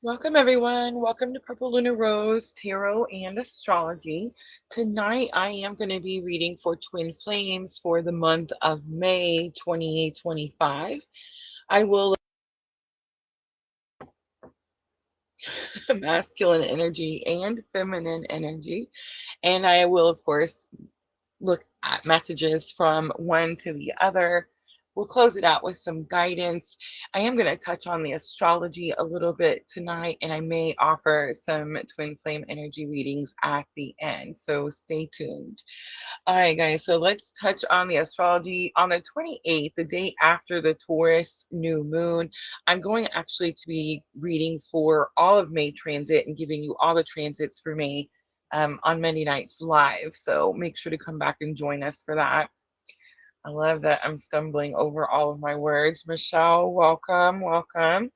Welcome, everyone. Welcome to Purple Lunar Rose Tarot and Astrology. Tonight, I am going to be reading for Twin Flames for the month of May 2025. I will masculine energy and feminine energy, and I will, of course, look at messages from one to the other. We'll close it out with some guidance. I am going to touch on the astrology a little bit tonight, and I may offer some twin flame energy readings at the end. So stay tuned. All right, guys. So let's touch on the astrology. On the 28th, the day after the Taurus new moon, I'm going actually to be reading for all of May transit and giving you all the transits for May on Monday nights live. So make sure to come back and join us for that. I love that I'm stumbling over all of my words. Michelle, welcome, welcome.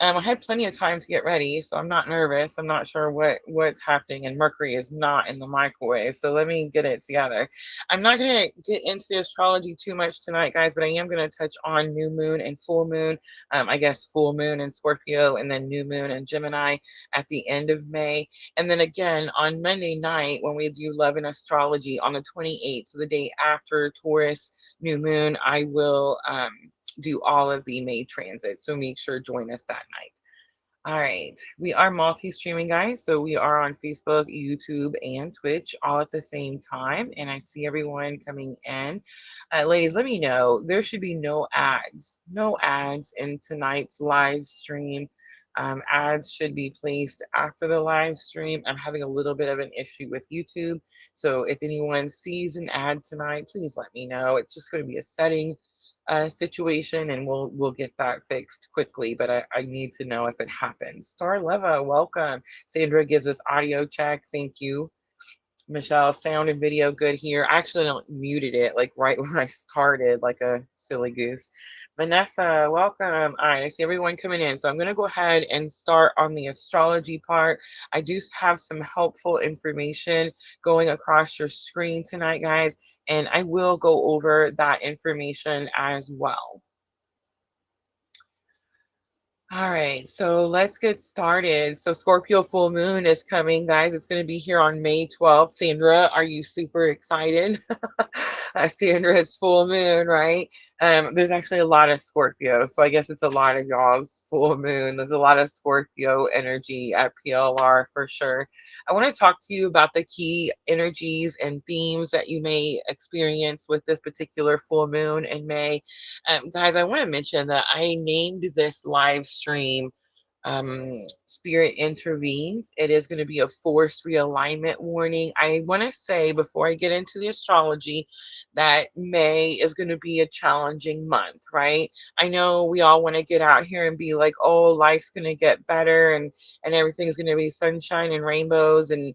I had plenty of time to get ready, so I'm not nervous. I'm not sure what's happening, and Mercury is not in the microwave. So let me get it together. I'm not going to get into the astrology too much tonight, guys, but I am going to touch on new moon and full moon. I guess full moon in Scorpio, and then new moon in Gemini at the end of May. And then again on Monday night when we do love and astrology on the 28th, so the day after Taurus new moon, I will do all of the May transits. So make sure to join us that night. All right. We are multi-streaming, guys. So we are on Facebook, YouTube, and Twitch all at the same time. And I see everyone coming in. Ladies, let me know. There should be no ads. No ads in tonight's live stream. Ads should be placed after the live stream. I'm having a little bit of an issue with YouTube. So if anyone sees an ad tonight, please let me know. It's just going to be a setting situation, and we'll get that fixed quickly. But I need to know if it happens. Star Leva, welcome. Sandra gives us audio check. Thank you. Michelle, sound and video good here. I actually muted it like right when I started, like a silly goose. Vanessa, welcome. All right, I see everyone coming in. So I'm going to go ahead and start on the astrology part. I do have some helpful information going across your screen tonight, guys, and I will go over that information as well. All right, so let's get started. So Scorpio full moon is coming, guys. It's going to be here on May 12th. Sandra, are you super excited? Sandra's full moon, right? There's actually a lot of Scorpio, so I guess it's a lot of y'all's full moon. There's a lot of Scorpio energy at PLR for sure. I want to talk to you about the key energies and themes that you may experience with this particular full moon in May. Guys, I want to mention that I named this live stream Spirit Intervenes. It is going to be a forced realignment warning. I want to say before I get into the astrology that May is going to be a challenging month, right? I know we all want to get out here and be like, oh, life's going to get better and everything's going to be sunshine and rainbows and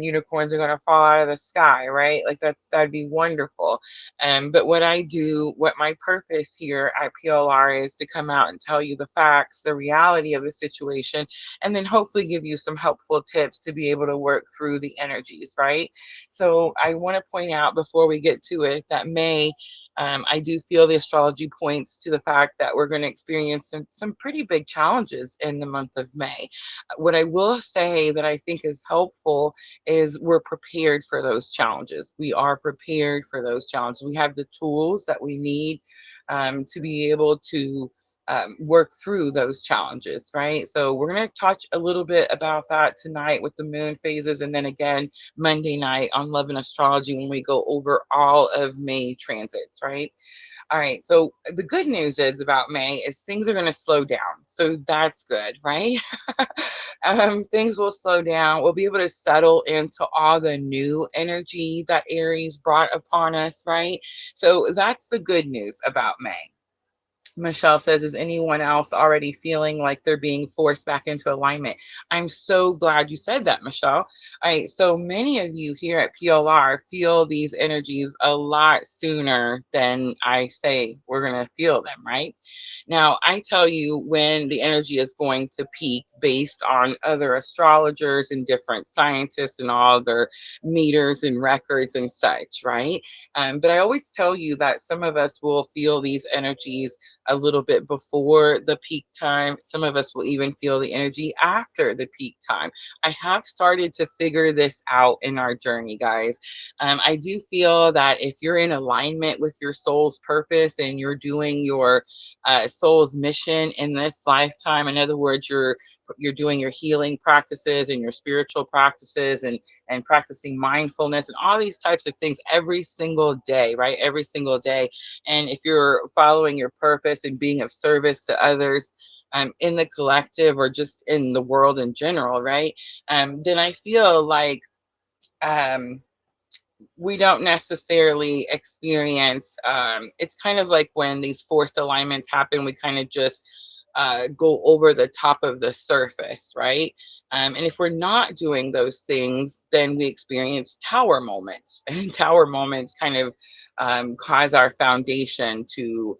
unicorns are going to fall out of the sky, right? Like that'd be wonderful. But what my purpose here at PLR is to come out and tell you the facts, the reality of the situation, and then hopefully give you some helpful tips to be able to work through the energies, right? So I want to point out before we get to it that May, I do feel the astrology points to the fact that we're going to experience some pretty big challenges in the month of May. What I will say that I think is helpful is we're prepared for those challenges. We are prepared for those challenges. We have the tools that we need to be able to work through those challenges, right? So we're going to touch a little bit about that tonight with the moon phases, and then again Monday night on Love and Astrology when we go over all of May transits, right? All right. So the good news is about May is things are going to slow down. So that's good, right? Things will slow down. We'll be able to settle into all the new energy that Aries brought upon us, right? So that's the good news about May. Michelle says, is anyone else already feeling like they're being forced back into alignment? I'm so glad you said that, Michelle. All right, so many of you here at PLR feel these energies a lot sooner than I say we're going to feel them, right? Now, I tell you when the energy is going to peak based on other astrologers and different scientists and all their meters and records and such, right? But I always tell you that some of us will feel these energies a little bit before the peak time. Some of us will even feel the energy after the peak time. I have started to figure this out in our journey, guys. I do feel that if you're in alignment with your soul's purpose and you're doing your soul's mission in this lifetime, in other words, you're doing your healing practices and your spiritual practices and practicing mindfulness and all these types of things every single day, right? Every single day. And if you're following your purpose and being of service to others, in the collective or just in the world in general, right? Then I feel like um, we don't necessarily experience it's kind of like when these forced alignments happen, we kind of just go over the top of the surface, right? And if we're not doing those things, then we experience tower moments and tower moments kind of cause our foundation to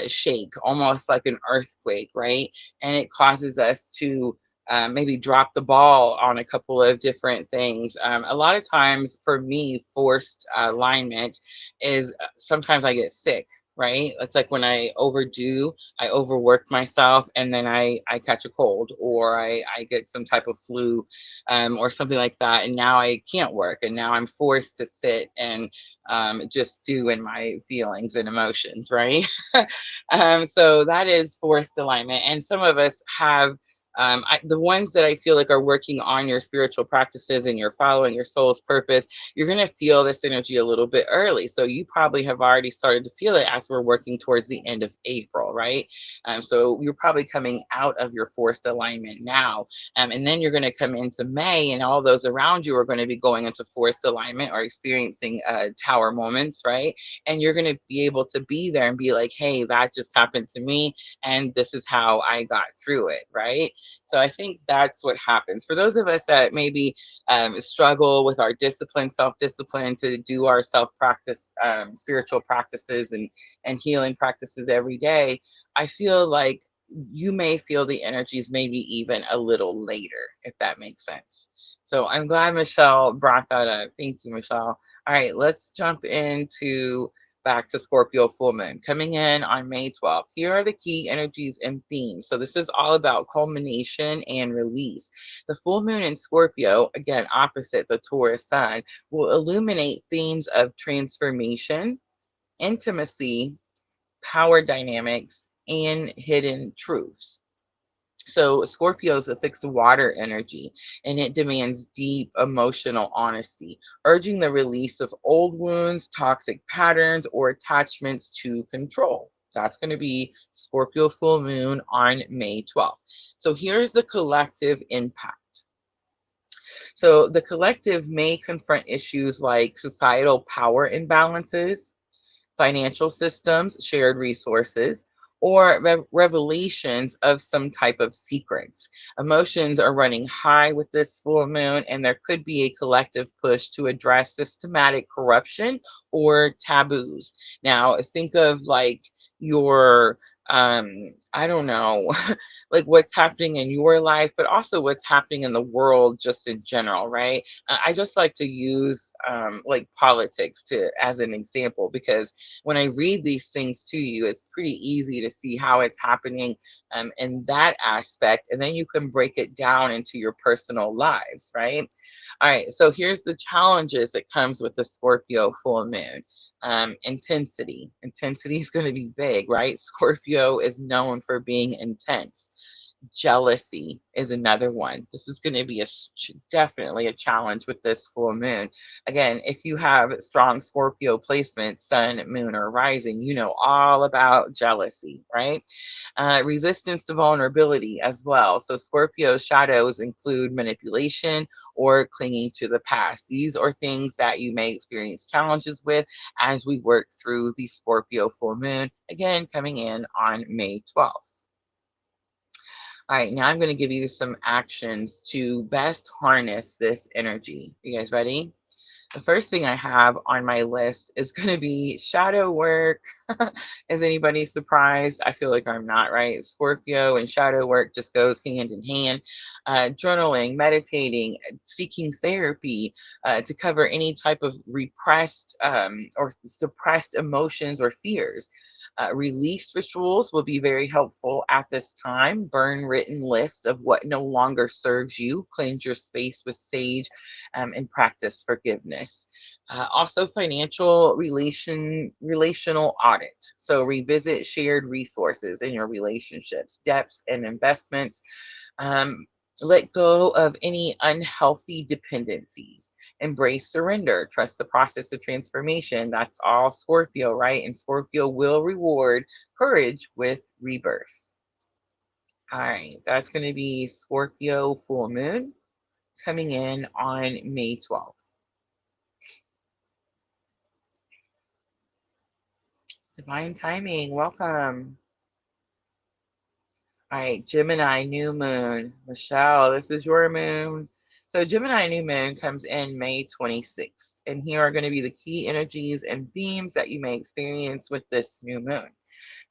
shake almost like an earthquake, right? And it causes us to maybe drop the ball on a couple of different things. A lot of times for me, forced alignment is sometimes I get sick, right? It's like when I overdo, I overwork myself and then I catch a cold or I get some type of flu or something like that. And now I can't work and now I'm forced to sit and just stew in my feelings and emotions, right? So that is forced alignment. And some of us have the ones that I feel like are working on your spiritual practices and you're following your soul's purpose, you're going to feel this energy a little bit early. So you probably have already started to feel it as we're working towards the end of April, right? So you're probably coming out of your forced alignment now. And then you're going to come into May, and all those around you are going to be going into forced alignment or experiencing tower moments, right? And you're going to be able to be there and be like, hey, that just happened to me. And this is how I got through it, right? So I think that's what happens. For those of us that maybe struggle with our discipline, self-discipline to do our self-practice, spiritual practices and healing practices every day, I feel like you may feel the energies maybe even a little later, if that makes sense. So I'm glad Michelle brought that up. Thank you, Michelle. All right, let's jump into back to Scorpio full moon coming in on May 12th. Here are the key energies and themes. So this is all about culmination and release. The full moon in Scorpio, again, opposite the Taurus sun, will illuminate themes of transformation, intimacy, power dynamics, and hidden truths. So Scorpio is a fixed water energy and it demands deep emotional honesty, urging the release of old wounds, toxic patterns, or attachments to control. That's going to be Scorpio full moon on May 12th. So here's the collective impact. So the collective may confront issues like societal power imbalances, financial systems, shared resources, or revelations of some type of secrets. Emotions are running high with this full moon, and there could be a collective push to address systematic corruption or taboos. Now, think of like your I don't know, like what's happening in your life, but also what's happening in the world just in general, right? I just like to use like politics to as an example because when I read these things to you, it's pretty easy to see how it's happening in that aspect. And then you can break it down into your personal lives, right? All right. So here's the challenges that comes with the Scorpio full moon. Intensity. Intensity is going to be big, right? Scorpio is known for being intense. Jealousy is another one. This is going to be definitely a challenge with this full moon. Again, if you have strong Scorpio placements, sun, moon, or rising, you know all about jealousy, right? Resistance to vulnerability as well. So Scorpio shadows include manipulation or clinging to the past. These are things that you may experience challenges with as we work through the Scorpio full moon, again, coming in on May 12th. All right, now I'm going to give you some actions to best harness this energy. You guys ready? The first thing I have on my list is going to be shadow work. Is anybody surprised? I feel like I'm not, right? Scorpio and shadow work just goes hand in hand. Journaling, meditating, seeking therapy to cover any type of repressed or suppressed emotions or fears. Release rituals will be very helpful at this time. Burn written list of what no longer serves you. Cleanse your space with sage and practice forgiveness. Also, relational audit. So revisit shared resources in your relationships, debts, and investments. Um, Let go of any unhealthy dependencies. Embrace surrender. Trust the process of transformation. That's all Scorpio, right? And Scorpio will reward courage with rebirth. All right, that's going to be Scorpio full moon coming in on May 12th. Divine timing, welcome. All right, Gemini new moon. Michelle, this is your moon. So, Gemini new moon comes in May 26th, and here are going to be the key energies and themes that you may experience with this new moon.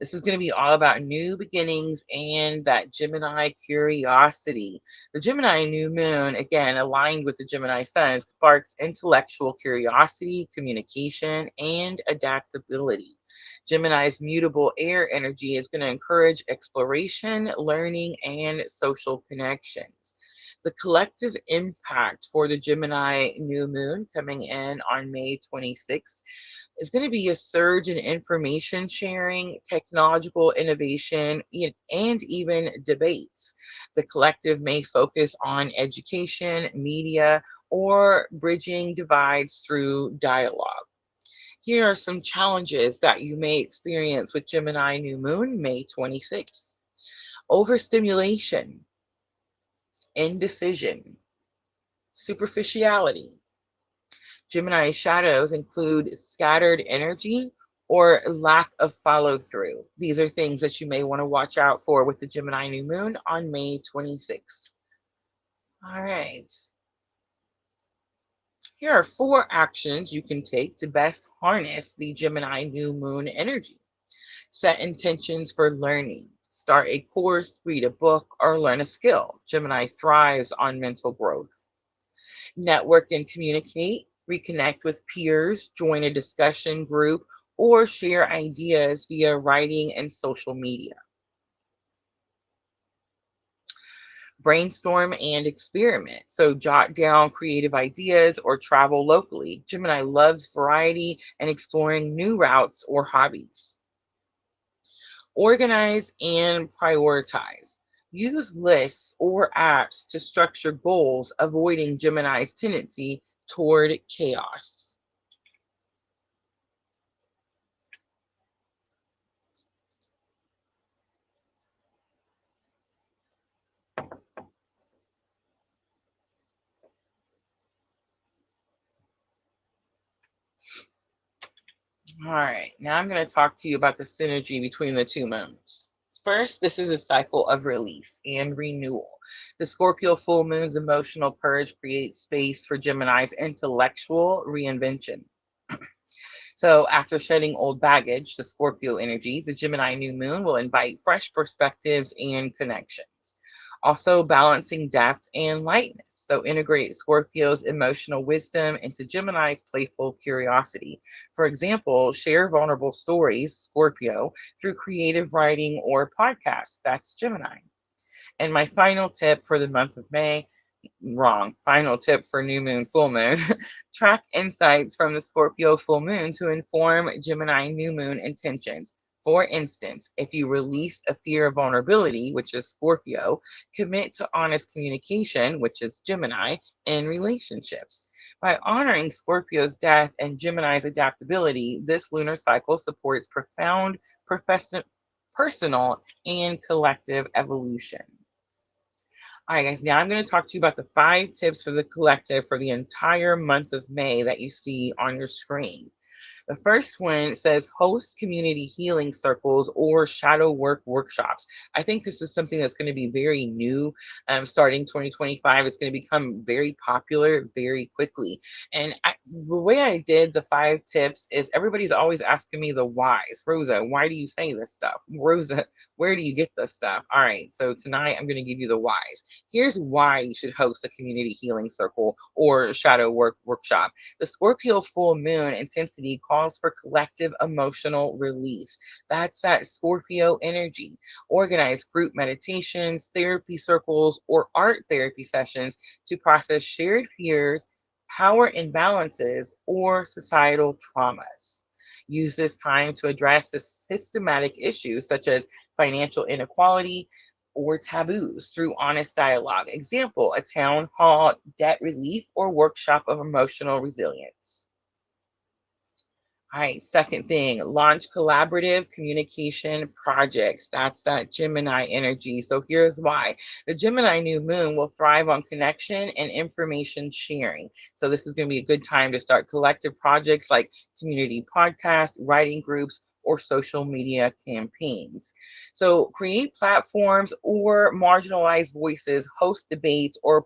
This is going to be all about new beginnings and that Gemini curiosity. The Gemini new moon, again, aligned with the Gemini sun, sparks intellectual curiosity, communication, and adaptability. Gemini's mutable air energy is going to encourage exploration, learning, and social connections. The collective impact for the Gemini new moon coming in on May 26th is going to be a surge in information sharing, technological innovation, and even debates. The collective may focus on education, media, or bridging divides through dialogue. Here are some challenges that you may experience with Gemini New Moon, May 26th. Overstimulation, indecision, superficiality. Gemini shadows include scattered energy or lack of follow through. These are things that you may want to watch out for with the Gemini New Moon on May 26th. All right. Here are 4 actions you can take to best harness the Gemini New Moon energy. Set intentions for learning. Start a course, read a book, or learn a skill. Gemini thrives on mental growth. Network and communicate. Reconnect with peers, join a discussion group, or share ideas via writing and social media. Brainstorm and experiment. So, jot down creative ideas or travel locally. Gemini loves variety and exploring new routes or hobbies. Organize and prioritize. Use lists or apps to structure goals, avoiding Gemini's tendency toward chaos. All right, now I'm going to talk to you about the synergy between the two moons. First, this is a cycle of release and renewal. The Scorpio full moon's emotional purge creates space for Gemini's intellectual reinvention. So, after shedding old baggage, the Scorpio energy, the Gemini new moon will invite fresh perspectives and connections. Also, balancing depth and lightness. So, integrate Scorpio's emotional wisdom into Gemini's playful curiosity. For example, share vulnerable stories, Scorpio, through creative writing or podcasts. That's Gemini. And my final tip for the month of May, wrong. Final tip for new moon, full moon. Track insights from the Scorpio full moon to inform Gemini new moon intentions. For instance, if you release a fear of vulnerability, which is Scorpio, commit to honest communication, which is Gemini, in relationships. By honoring Scorpio's death and Gemini's adaptability, this lunar cycle supports profound personal and collective evolution. All right, guys, now I'm going to talk to you about the 5 tips for the collective for the entire month of May that you see on your screen. The first one says host community healing circles or shadow work workshops. I think this is something that's going to be very new. Starting 2025, it's going to become very popular very quickly. And the way I did the 5 tips is everybody's always asking me the whys. Rosa, why do you say this stuff? Rosa, where do you get this stuff? All right, so tonight I'm going to give you the whys. Here's why you should host a community healing circle or shadow work workshop. The Scorpio full moon intensity calls for collective emotional release. That's that Scorpio energy. Organize group meditations, therapy circles, or art therapy sessions to process shared fears, power imbalances, or societal traumas. Use this time to address the systematic issues such as financial inequality or taboos through honest dialogue. Example, a town hall, debt relief, or workshop of emotional resilience. All right, second thing, launch collaborative communication projects. That's that Gemini energy. So here's why. The Gemini new moon will thrive on connection and information sharing. So this is going to be a good time to start collective projects like community podcasts, writing groups, or social media campaigns. So create platforms or marginalized voices, host debates, or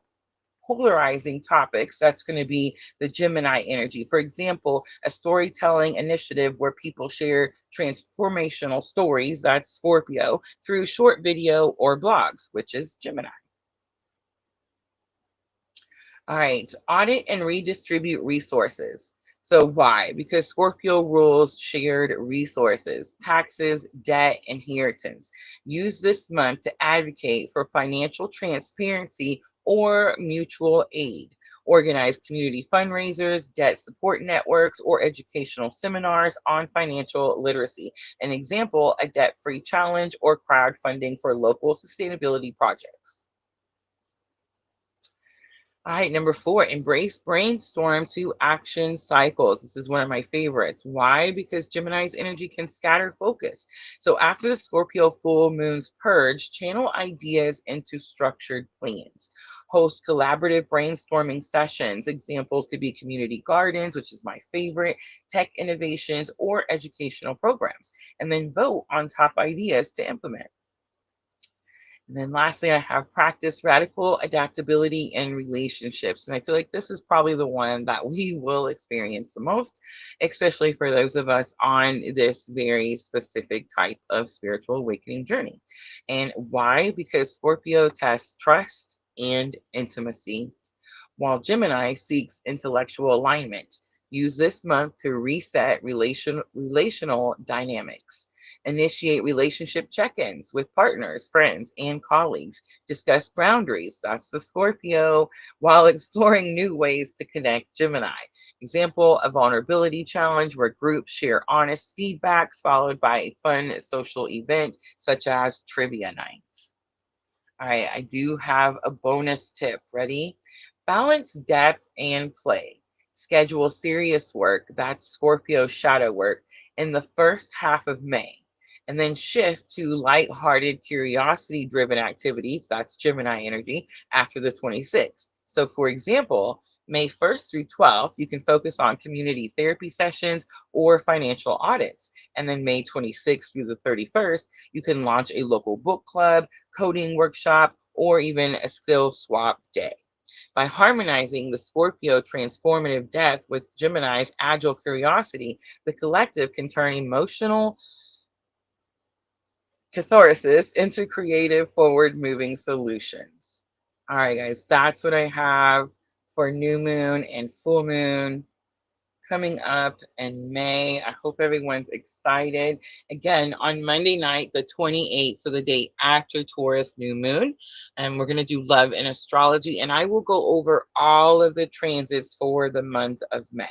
polarizing topics. That's going to be the Gemini energy. For example, a storytelling initiative where people share transformational stories, that's Scorpio, through short video or blogs, which is Gemini. All right, audit and redistribute resources. So why? Because Scorpio rules shared resources, taxes, debt, inheritance. Use this month to advocate for financial transparency or mutual aid. Organize community fundraisers, debt support networks, or educational seminars on financial literacy. An example, a debt-free challenge or crowdfunding for local sustainability projects. All right, number 4, embrace brainstorm to action cycles. This is one of my favorites. Why? Because Gemini's energy can scatter focus. So after the Scorpio full moon's purge, channel ideas into structured plans. Host collaborative brainstorming sessions. Examples could be community gardens, which is my favorite, tech innovations, or educational programs. And then vote on top ideas to implement. And then lastly, I have practice radical adaptability in relationships. And I feel like this is probably the one that we will experience the most, especially for those of us on this very specific type of spiritual awakening journey. And why? Because Scorpio tests trust and intimacy, while Gemini seeks intellectual alignment. Use this month to reset relational dynamics. Initiate relationship check ins with partners, friends, and colleagues. Discuss boundaries, that's the Scorpio, while exploring new ways to connect Gemini. Example, a vulnerability challenge where groups share honest feedbacks followed by a fun social event such as trivia night. All right, I do have a bonus tip. Ready? Balance depth and play. Schedule serious work, that's Scorpio shadow work, in the first half of May. And then shift to light-hearted, curiosity driven activities, that's Gemini energy, after the 26th. So, for example, May 1st through 12th, you can focus on community therapy sessions or financial audits. And then May 26th through the 31st, you can launch a local book club, coding workshop, or even a skill swap day. By harmonizing the Scorpio transformative depth with Gemini's agile curiosity, the collective can turn emotional catharsis into creative, forward moving solutions. All right, guys, that's what I have for new moon and full moon coming up in May. I hope everyone's excited. Again, on Monday night, the 28th, so the day after Taurus new moon, and we're going to do love and astrology, and I will go over all of the transits for the month of May.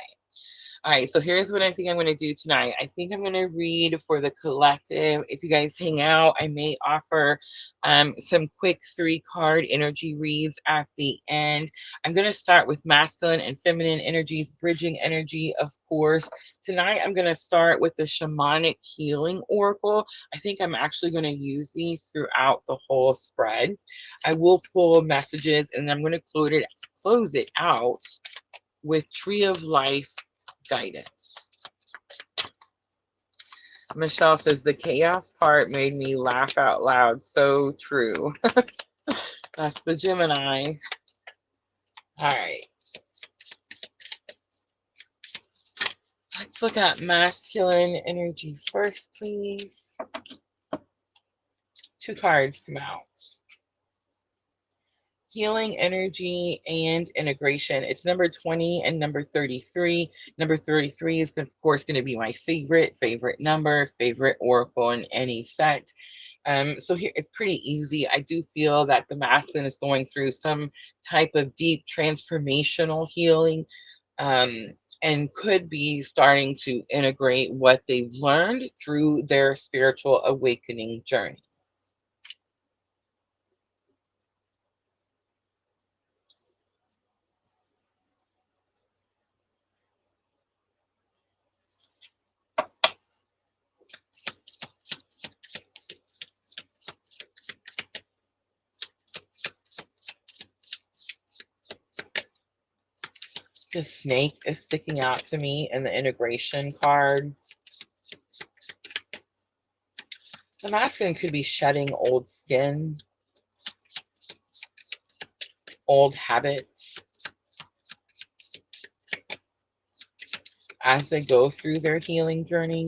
All right, so here's what I think I'm going to do tonight. I think I'm going to read for the collective. If you guys hang out, I may offer some quick 3-card energy reads at the end. I'm going to start with masculine and feminine energies, bridging energy, of course. Tonight, I'm going to start with the shamanic healing oracle. I think I'm actually going to use these throughout the whole spread. I will pull messages and I'm going to close it out with Tree of Life guidance. Michelle says the chaos part made me laugh out loud. So true. That's the Gemini. All right. Let's look at masculine energy first, please. 2 cards come out. Healing energy and integration. It's number 20 and number 33. Number 33 is, of course, going to be my favorite number, favorite oracle in any set. So here it's pretty easy. I do feel that the masculine is going through some type of deep transformational healing, um, and could be starting to integrate what they've learned through their spiritual awakening journey. The snake is sticking out to me in the integration card. The masculine could be shedding old skin, old habits as they go through their healing journey.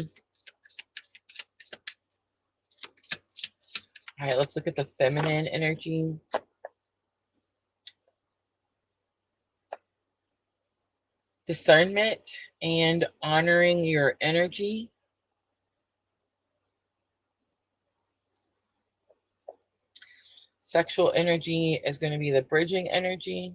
All right, let's look at the feminine energy. Discernment and honoring your energy. Sexual energy is going to be the bridging energy.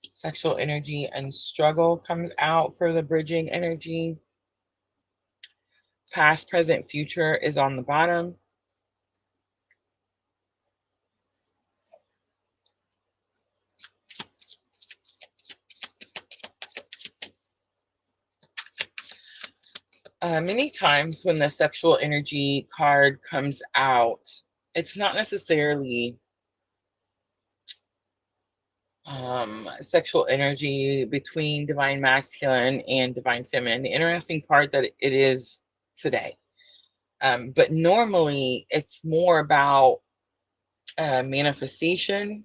Sexual energy and struggle comes out for the bridging energy. Past, present, future is on the bottom. Many times when the sexual energy card comes out, it's not necessarily sexual energy between divine masculine and divine feminine. The interesting part that it is today. But normally it's more about manifestation.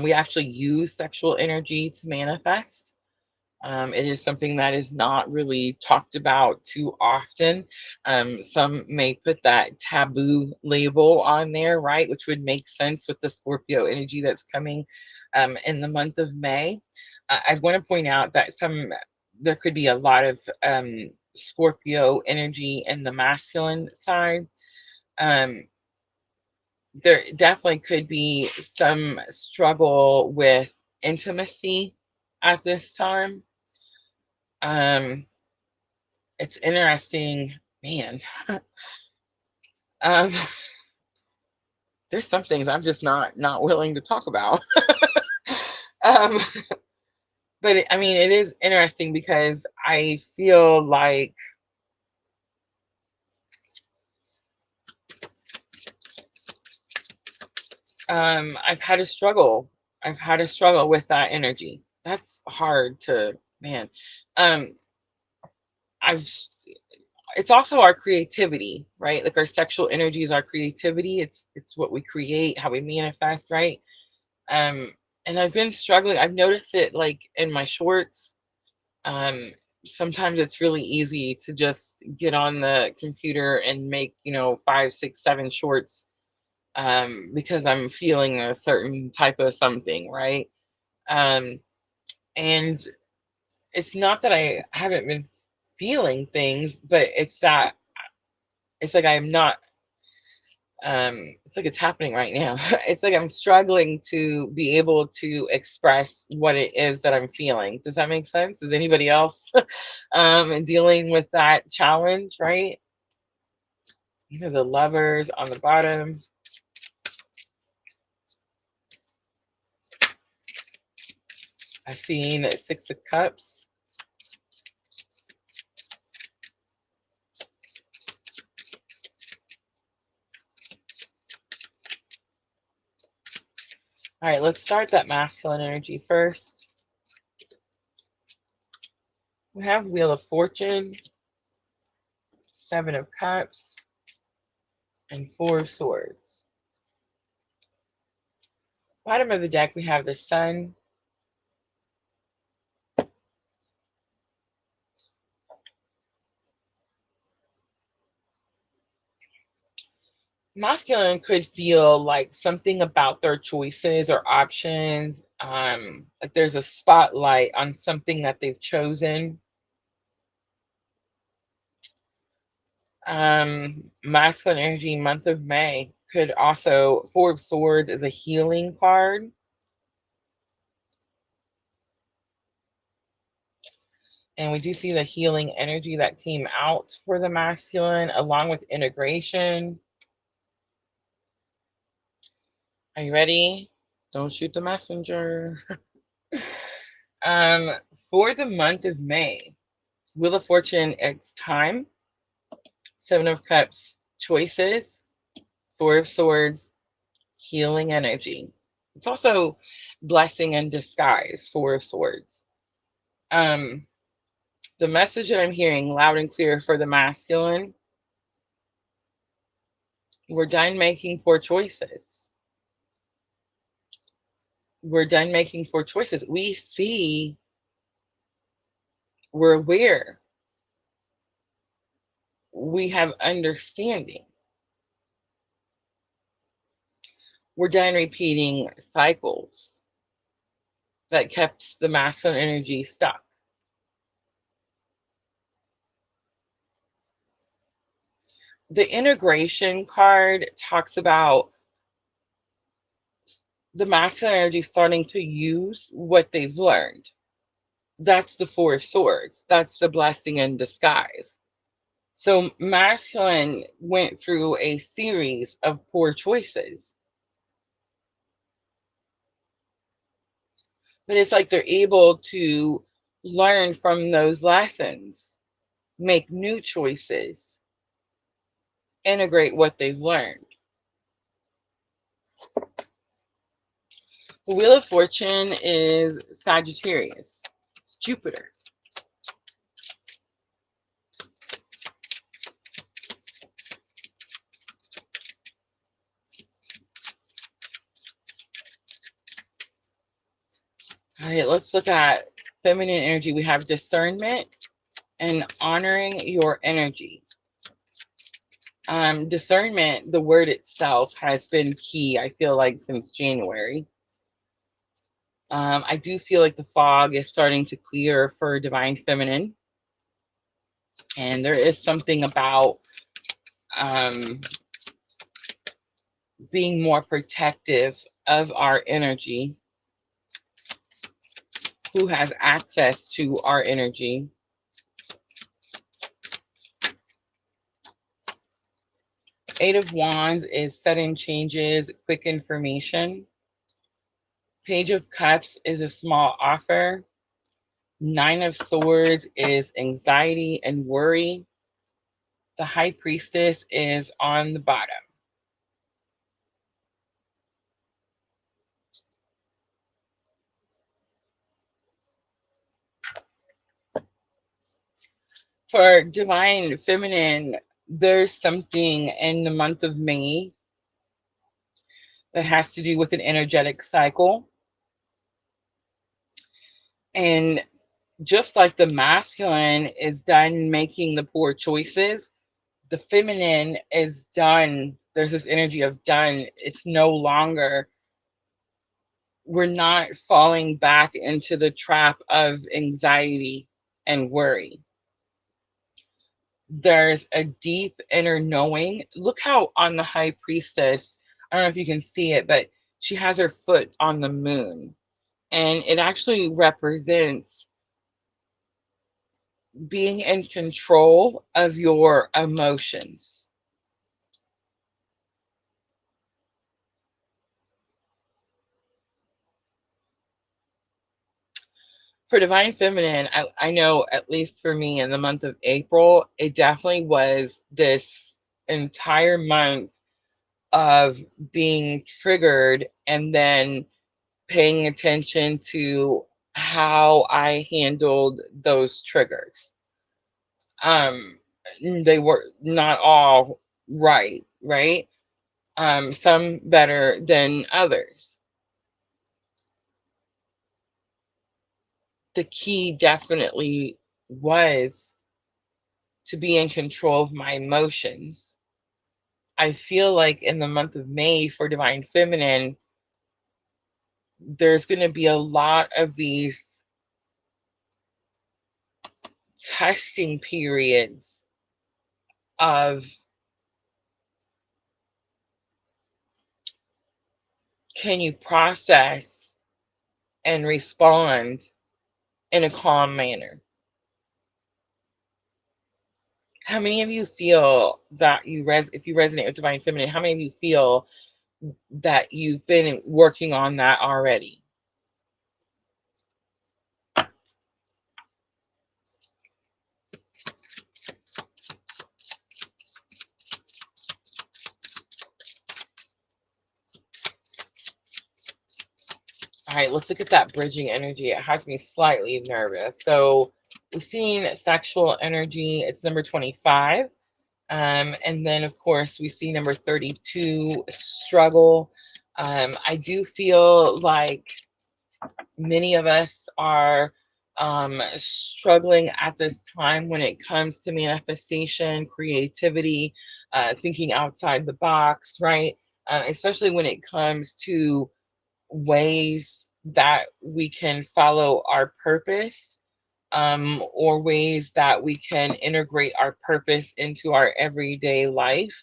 We actually use sexual energy to manifest. It is something that is not really talked about too often. Some may put that taboo label on there, right? Which would make sense with the Scorpio energy that's coming in the month of May. I want to point out that there could be a lot of Scorpio energy in the masculine side. Um, there definitely could be some struggle with intimacy at this time. Um, it's interesting, man. um, there's some things I'm just not willing to talk about. um, but I mean, it is interesting because I feel like I've had a struggle. I've had a struggle with that energy. That's hard to, man. Um, I've it's also our creativity, right? Like our sexual energy is our creativity. It's what we create, how we manifest, right? Um, and I've been struggling. I've noticed it like in my shorts. Um, Sometimes it's really easy to just get on the computer and make, 5, 6, 7 shorts, because I'm feeling a certain type of something, right? Um, and it's not that I haven't been feeling things, but it's like I'm not it's like it's happening right now. It's like I'm struggling to be able to express what it is that I'm feeling. Does that make sense? Is anybody else dealing with that challenge, right? The lovers on the bottom. I've seen 6 of Cups. All right, let's start that masculine energy first. We have Wheel of Fortune, 7 of Cups, and 4 of Swords. Bottom of the deck, we have the Sun. Masculine could feel like something about their choices or options, like there's a spotlight on something that they've chosen. Masculine energy, month of May, could also, Four of Swords is a healing card. And we do see the healing energy that came out for the masculine, along with integration. Are you ready? Don't shoot the messenger. um, for the month of May, Wheel of Fortune, it's time. Seven of Cups, choices. Four of Swords, healing energy. It's also blessing in disguise, Four of Swords. Um, the message that I'm hearing loud and clear for the masculine: we're done making poor choices. We're done making poor choices. We see, we're aware, we have understanding. We're done repeating cycles that kept the masculine energy stuck. The integration card talks about the masculine energy starting to use what they've learned. That's the Four of Swords. That's the blessing in disguise. So masculine went through a series of poor choices, but it's like they're able to learn from those lessons, make new choices, integrate what they've learned. The Wheel of Fortune is Sagittarius. It's Jupiter. All right, let's look at feminine energy. We have discernment and honoring your energy. Discernment, the word itself, has been key, I feel like, since January. I do feel like the fog is starting to clear for divine feminine. And there is something about um, being more protective of our energy. Who has access to our energy? Eight of Wands is sudden changes, quick information. Page of Cups is a small offer. Nine of Swords is anxiety and worry. The High Priestess is on the bottom. For divine feminine, there's something in the month of May that has to do with an energetic cycle. And just like the masculine is done making the poor choices, the feminine is done. There's this energy of done. It's no longer, we're not falling back into the trap of anxiety and worry. There's a deep inner knowing. Look how on the High Priestess, I don't know if you can see it, but she has her foot on the moon. And it actually represents being in control of your emotions. For divine feminine, I know, at least for me, in the month of April, it definitely was this entire month of being triggered and then paying attention to how I handled those triggers. Um, they were not all right, right? Some better than others. the key definitely was to be in control of my emotions. I feel like in the month of May for Divine Feminine, there's going to be a lot of these testing periods of, can you process and respond in a calm manner? How many of you feel that if you resonate with Divine Feminine, how many of you feel that you've been working on that already? All right, let's look at that bridging energy. It has me slightly nervous. So we've seen sexual energy. It's number 25. And then, of course, we see number 32, struggle. I do feel like many of us are struggling at this time when it comes to manifestation, creativity, thinking outside the box, right? Especially when it comes to ways that we can follow our purpose, or ways that we can integrate our purpose into our everyday life.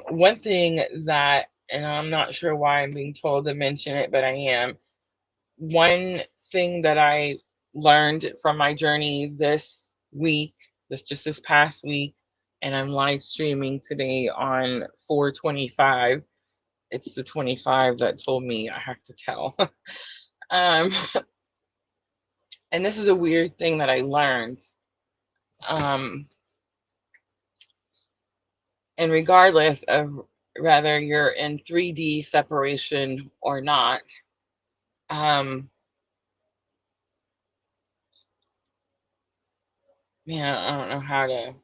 One thing that, and I'm not sure why I'm being told to mention it, but I am. One thing that I learned from my journey this week, this past week, and I'm live streaming today on 425. It's the 25 that told me I have to tell. um, and this is a weird thing that I learned. Um, and regardless of whether you're in 3D separation or not, um, man, I don't know how to.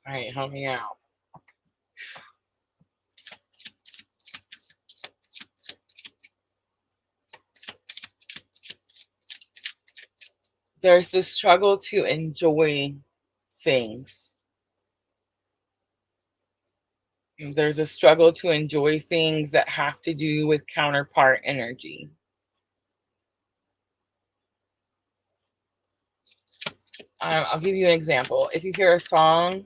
All right, help me out. There's this struggle to enjoy things. There's a struggle to enjoy things that have to do with counterpart energy. I'll give you an example. If you hear a song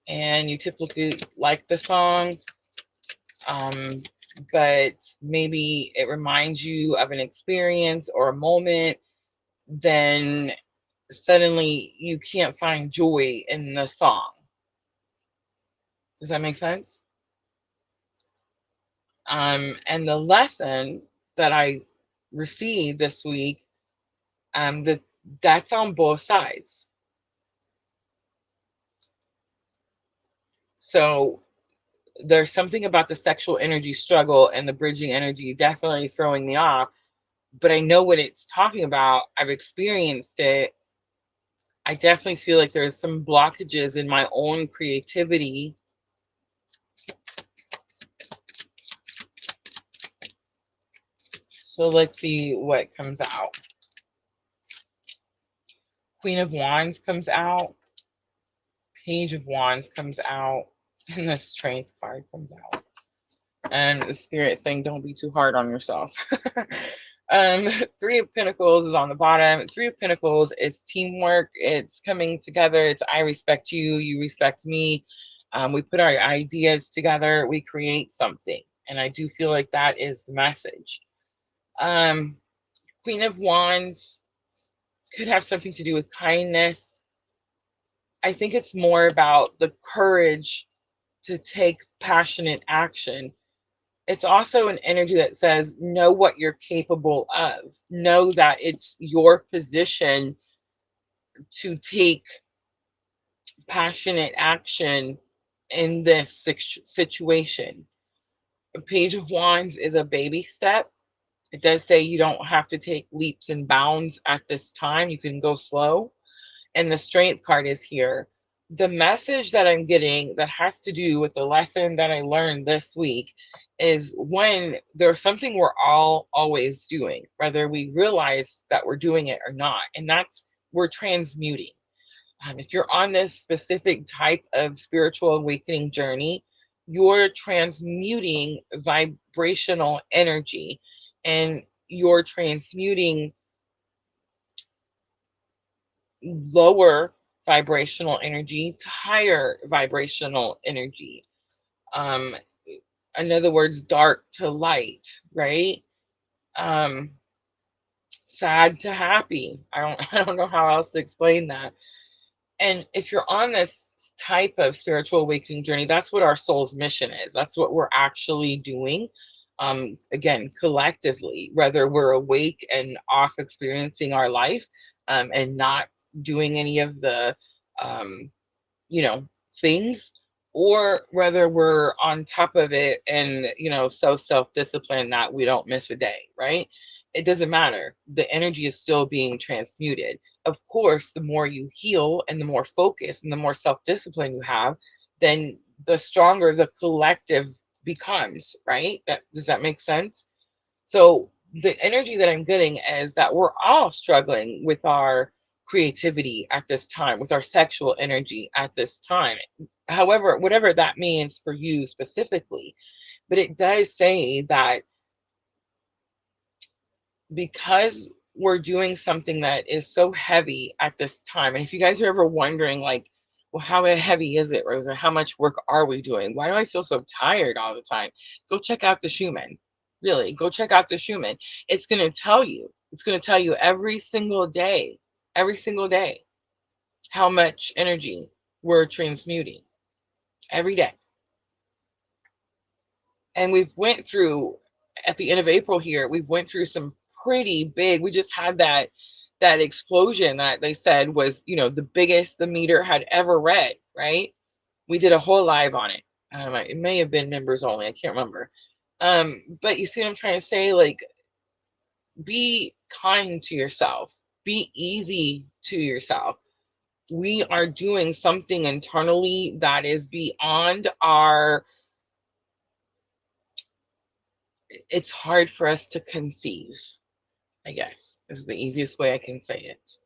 and you typically like the song, um, but maybe it reminds you of an experience or a moment, then suddenly you can't find joy in the song. Does that make sense? And the lesson that I received this week, that's on both sides. So there's something about the sexual energy struggle and the bridging energy definitely throwing me off, but I know what it's talking about. I've experienced it. I definitely feel like there's some blockages in my own creativity. So let's see what comes out. Queen of Wands comes out. Page of Wands comes out. And the Strength card comes out. And the Spirit saying, don't be too hard on yourself. Three of Pentacles is on the bottom. Three of Pentacles is teamwork. It's coming together. It's I respect you, you respect me. We put our ideas together. We create something. And I do feel like that is the message. Queen of Wands could have something to do with kindness. I think it's more about the courage to take passionate action. It's also an energy that says, know what you're capable of. Know that it's your position to take passionate action in this situation. A Page of Wands is a baby step. It does say you don't have to take leaps and bounds at this time. You can go slow. And the Strength card is here. The message that I'm getting that has to do with the lesson that I learned this week is when there's something we're all always doing, whether we realize that we're doing it or not, and that's we're transmuting. If you're on this specific type of spiritual awakening journey, you're transmuting vibrational energy, and you're transmuting lower vibrational energy to higher vibrational energy. Um, in other words, dark to light, right? Um, sad to happy. I don't know how else to explain that. And if you're on this type of spiritual awakening journey, that's what our soul's mission is. That's what we're actually doing. Again, collectively, whether we're awake and off experiencing our life, and not doing any of the um, you know, things, or whether we're on top of it and, so self-disciplined that we don't miss a day, right? It doesn't matter. The energy is still being transmuted. Of course, the more you heal and the more focus and the more self-discipline you have, then the stronger the collective becomes, right? Does that make sense? So the energy that I'm getting is that we're all struggling with our creativity at this time, with our sexual energy at this time. However, whatever that means for you specifically. But it does say that because we're doing something that is so heavy at this time, and if you guys are ever wondering, like, well, how heavy is it, Rosa? How much work are we doing? Why do I feel so tired all the time? Go check out the Schumann. Really, go check out the Schumann. It's going to tell you. It's going to tell you every single day, how much energy we're transmuting every day. And we've went through, at the end of April here, we've went through some pretty big, we just had that explosion that they said was, the biggest the meter had ever read, right? We did a whole live on it. It may have been members only, I can't remember. But you see what I'm trying to say? Like, be kind to yourself, be easy to yourself. We are doing something internally that is beyond our, it's hard for us to conceive, I guess, is the easiest way I can say it.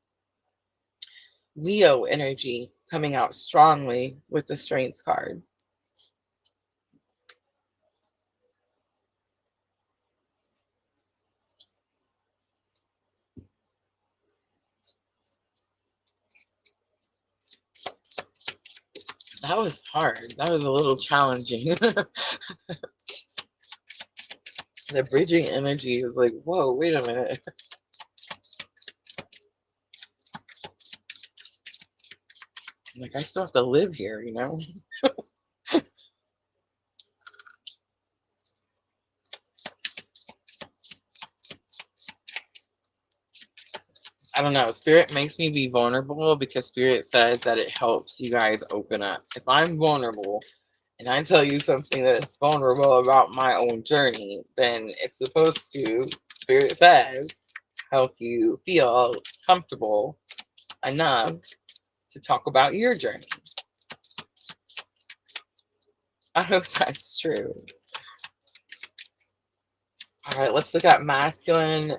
Leo energy coming out strongly with the Strength card. That was hard. That was a little challenging. The bridging energy is like, whoa, wait a minute. Like, I still have to live here, you know? I don't know. Spirit makes me be vulnerable because Spirit says that it helps you guys open up. If I'm vulnerable and I tell you something that's vulnerable about my own journey, then it's supposed to, Spirit says, help you feel comfortable enough to talk about your journey. I hope that's true. All right, let's look at masculine,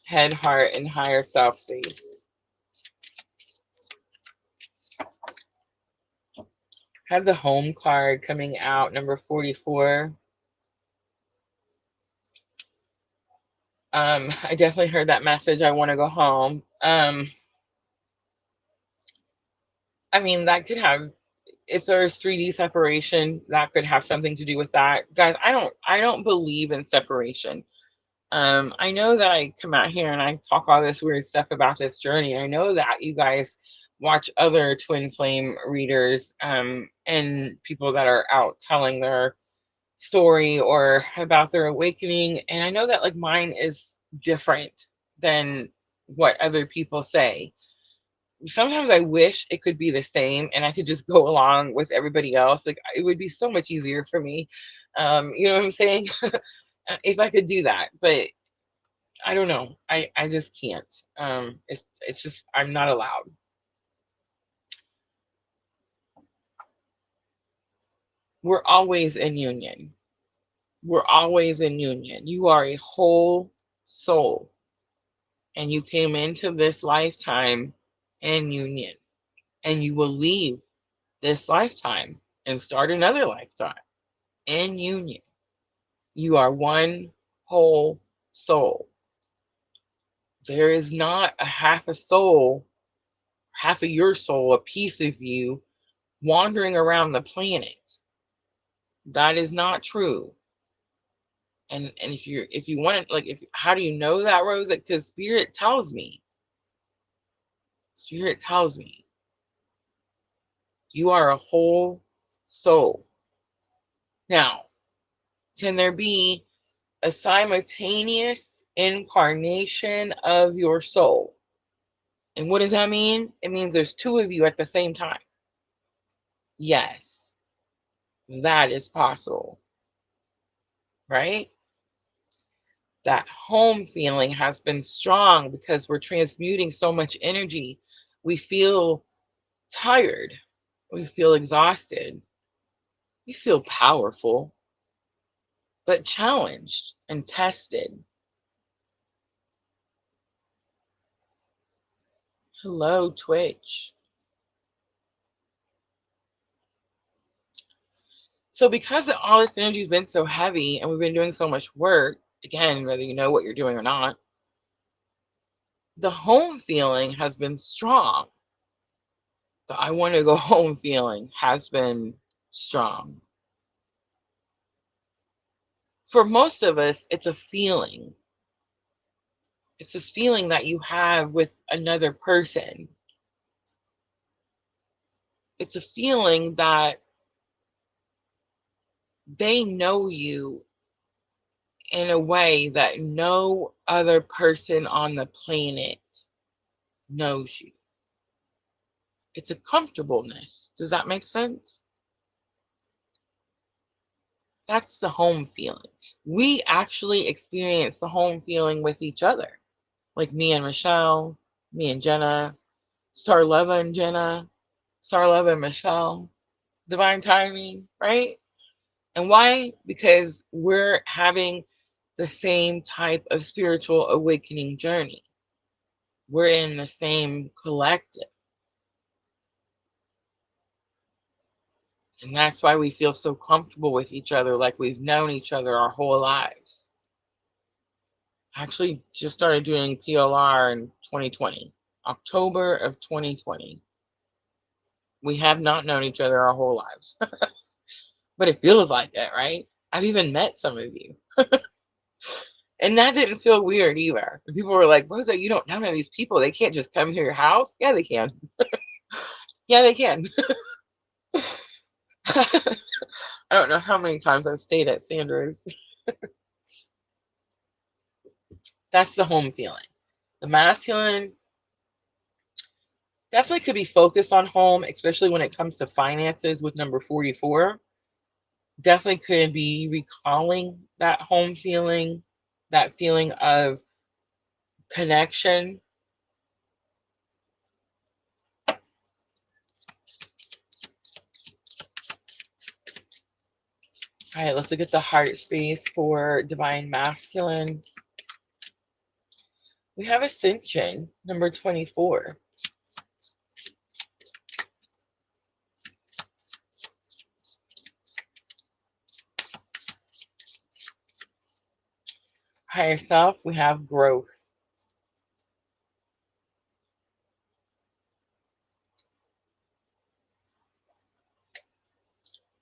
head, heart, and higher self space. Have the home card coming out, number 44. I definitely heard that message. I want to go home. I mean, that could have, if there's 3D separation, that could have something to do with that. Guys, I don't believe in separation. I know that I come out here and I talk all this weird stuff about this journey. I know that you guys watch other twin flame readers, and people that are out telling their story or about their awakening. And I know that, like, mine is different than what other people say. Sometimes I wish it could be the same and I could just go along with everybody else. Like, it would be so much easier for me. You know what I'm saying? If I could do that, but I don't know. I just can't. It's just, I'm not allowed. We're always in union. We're always in union. You are a whole soul, and you came into this lifetime in union, and you will leave this lifetime and start another lifetime in union. You are one whole soul. There is not a half a soul, half of your soul, a piece of you wandering around the planet. That is not true. And if you want to, like, if how do you know that, Rosa? Because spirit tells me. Spirit tells me you are a whole soul. Now, can there be a simultaneous incarnation of your soul? And what does that mean? It means there's two of you at the same time. Yes, that is possible, right? That home feeling has been strong because we're transmuting so much energy. We feel tired. We feel exhausted. We feel powerful, but challenged and tested. Hello, Twitch. So because all this energy has been so heavy and we've been doing so much work, again, whether you know what you're doing or not, the home feeling has been strong. The I want to go home feeling has been strong. For most of us, it's a feeling. It's this feeling that you have with another person. It's a feeling that they know you in a way that no other person on the planet knows you. It's a comfortableness. Does that make sense? That's the home feeling. We actually experience the home feeling with each other. Like me and Michelle, me and Jenna, Starleva and Jenna, Starleva and Michelle, divine timing, right? And why? Because we're having the same type of spiritual awakening journey. We're in the same collective. And that's why we feel so comfortable with each other, like we've known each other our whole lives. I actually just started doing PLR in 2020, October of 2020. We have not known each other our whole lives, but it feels like it, right? I've even met some of you. And that didn't feel weird either. People were like, Rosa, you don't know none of these people. They can't just come to your house. Yeah, they can. Yeah, they can. I don't know how many times I've stayed at Sandra's. That's the home feeling. The masculine definitely could be focused on home, especially when it comes to finances with number 44. Definitely could be recalling that home feeling, that feeling of connection. All right, let's look at the heart space for divine masculine. We have ascension, number 24. Higher self, we have growth.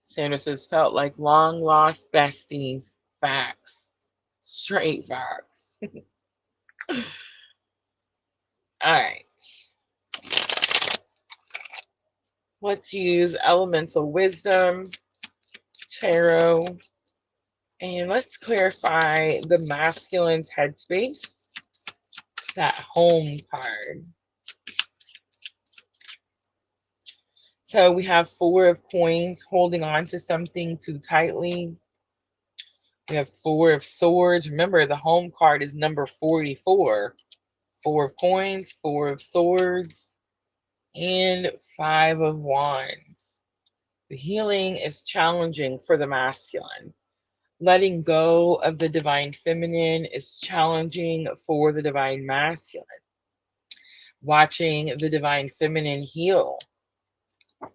Sandra says, felt like long lost besties. Facts. Straight facts. All right. Let's use elemental wisdom, tarot, and let's clarify the masculine's headspace, that home card. So we have 4 of coins, holding on to something too tightly. We have 4 of swords. Remember, the home card is number 44. 4 of coins, 4 of swords, and 5 of wands. The healing is challenging for the masculine. Letting go of the divine feminine is challenging for the divine masculine. Watching the divine feminine heal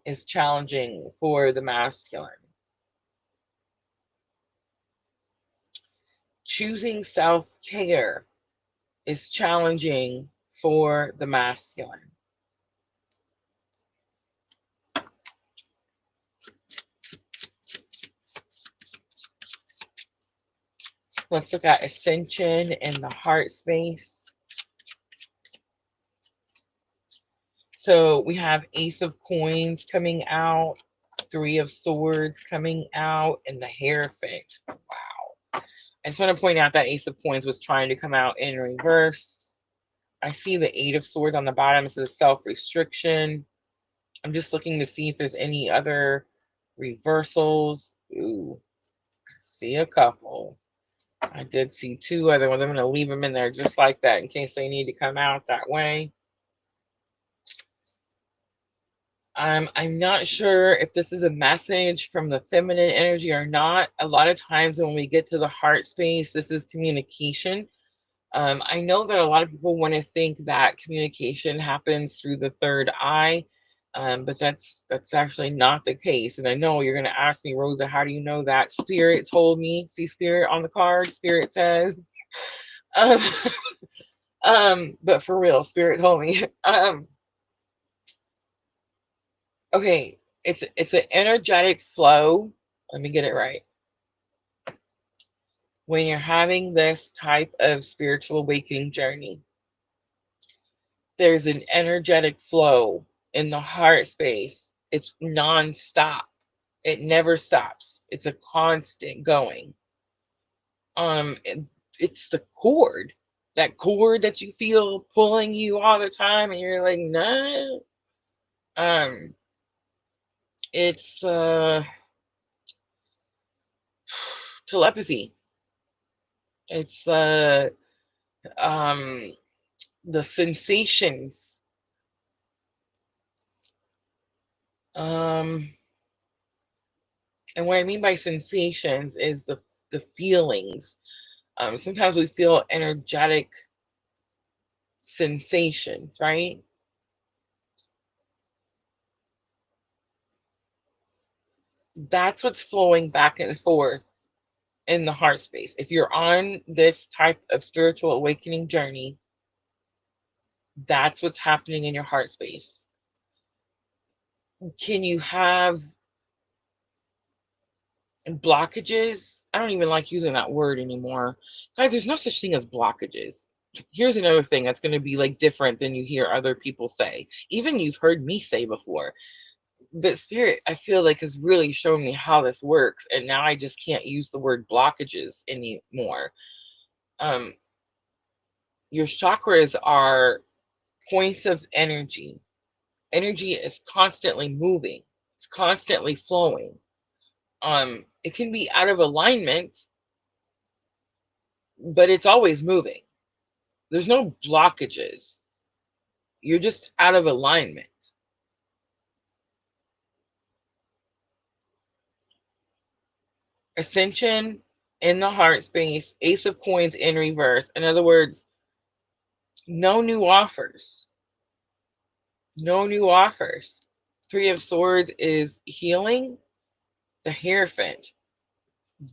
is challenging for the masculine. Choosing self-care is challenging for the masculine. Let's look at ascension in the heart space. So we have Ace of Coins coming out, Three of Swords coming out, and the Hierophant. Wow. I just want to point out that Ace of Coins was trying to come out in reverse. I see the Eight of Swords on the bottom. This is self-restriction. I'm just looking to see if there's any other reversals. Ooh, I see a couple. I did see two other ones. I'm going to leave them in there just like that in case they need to come out that way. I'm not sure if this is a message from the feminine energy or not. A lot of times when we get to the heart space, this is communication. I know that a lot of people want to think that communication happens through the third eye, but that's actually not the case. And I know you're going to ask me, Rosa, how do you know that? Spirit told me. See Spirit on the card? Spirit says. Um, but for real, Spirit told me. Okay, it's an energetic flow. Let me get it right. When you're having this type of spiritual awakening journey, there's an energetic flow in the heart space. It's non-stop. It never stops. It's a constant going. It's the cord. That cord that you feel pulling you all the time, and you're like, no. It's telepathy. It's um the sensations. And what I mean by sensations is the feelings. Sometimes we feel energetic sensations, right? That's what's flowing back and forth in the heart space. If you're on this type of spiritual awakening journey, that's what's happening in your heart space. Can you have blockages? I don't even like using that word anymore. Guys, there's no such thing as blockages. Here's another thing that's going to be like different than you hear other people say. Even you've heard me say before. But Spirit, I feel like, has really shown me how this works. And now I just can't use the word blockages anymore. Your chakras are points of energy. Energy is constantly moving. It's constantly flowing. It can be out of alignment, but it's always moving. There's no blockages. You're just out of alignment. Ascension in the heart space, Ace of Coins in reverse. In other words, no new offers. No new offers. Three of Swords is healing. The Hierophant.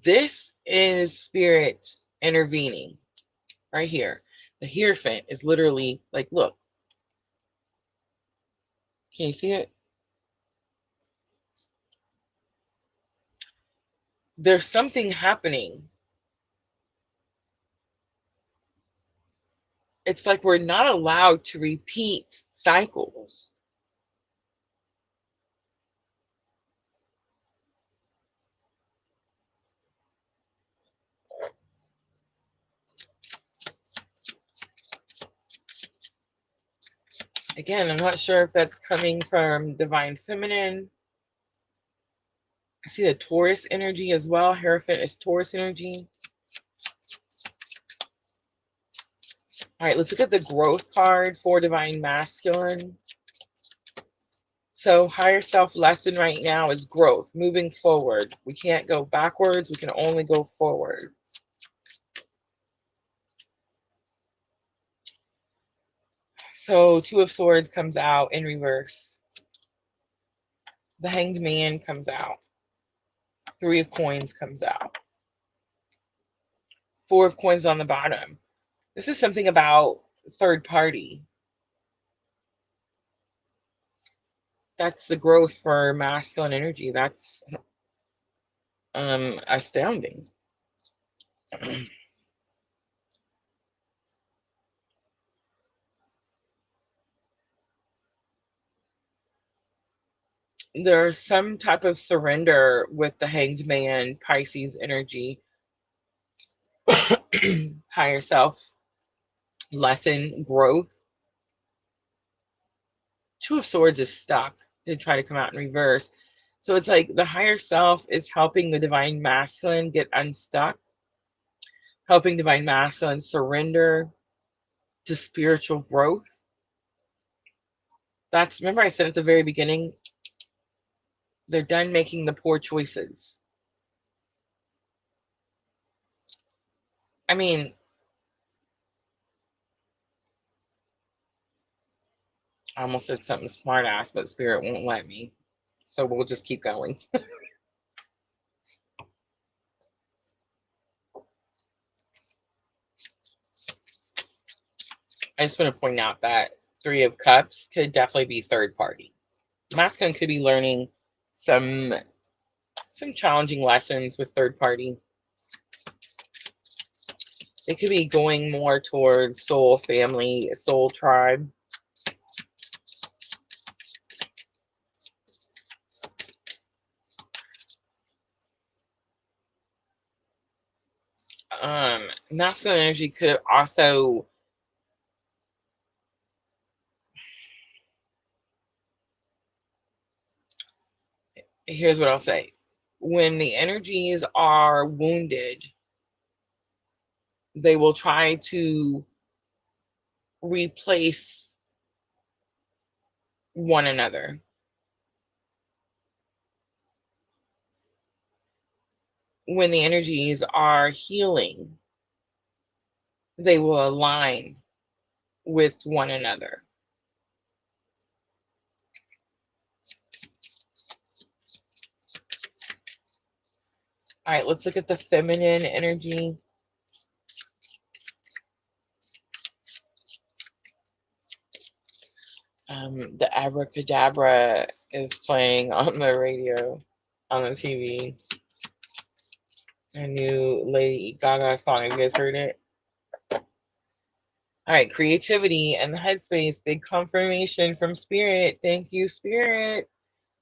This is Spirit intervening right here. The Hierophant is literally like, look. Can you see it? There's something happening. It's like we're not allowed to repeat cycles. Again, I'm not sure if that's coming from Divine Feminine. I see the Taurus energy as well. Hierophant is Taurus energy. All right, let's look at the growth card for Divine Masculine. So higher self lesson right now is growth, moving forward. We can't go backwards, we can only go forward. So Two of Swords comes out in reverse. The Hanged Man comes out. Three of Coins comes out. Four of Coins on the bottom. This is something about third party. That's the growth for masculine energy. That's astounding. There's some type of surrender with the Hanged Man, Pisces energy. Higher self lesson, growth. Two of Swords is stuck. They try to come out in reverse. So it's like the higher self is helping the divine masculine get unstuck, helping divine masculine surrender to spiritual growth. That's, remember I said at the very beginning, they're done making the poor choices. I mean, I almost said something smart ass, but spirit won't let me. So we'll just keep going. I just want to point out that Three of Cups could definitely be third party. Masculine could be learning some challenging lessons with third party. They could be going more towards soul family, soul tribe. Masculine energy could also, here's what I'll say. When the energies are wounded, they will try to replace one another. When the energies are healing, they will align with one another. All right, let's look at the feminine energy. The abracadabra is playing on the radio, on the TV. A new Lady Gaga song. Have you guys heard it? All right, creativity and the headspace. Big confirmation from Spirit. Thank you, Spirit.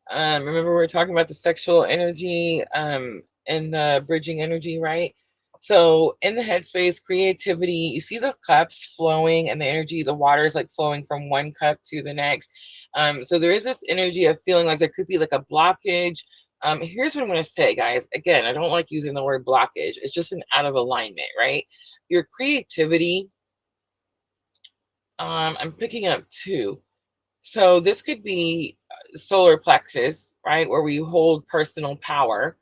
Remember we were talking about the sexual energy and the bridging energy, right? So in the headspace, creativity, you see the cups flowing and the energy, the water is like flowing from one cup to the next. So there is this energy of feeling like there could be like a blockage. Here's what I'm going to say, guys. Again, I don't like using the word blockage. It's just an out of alignment, right? Your creativity, I'm picking up two. So this could be solar plexus, right, where we hold personal power.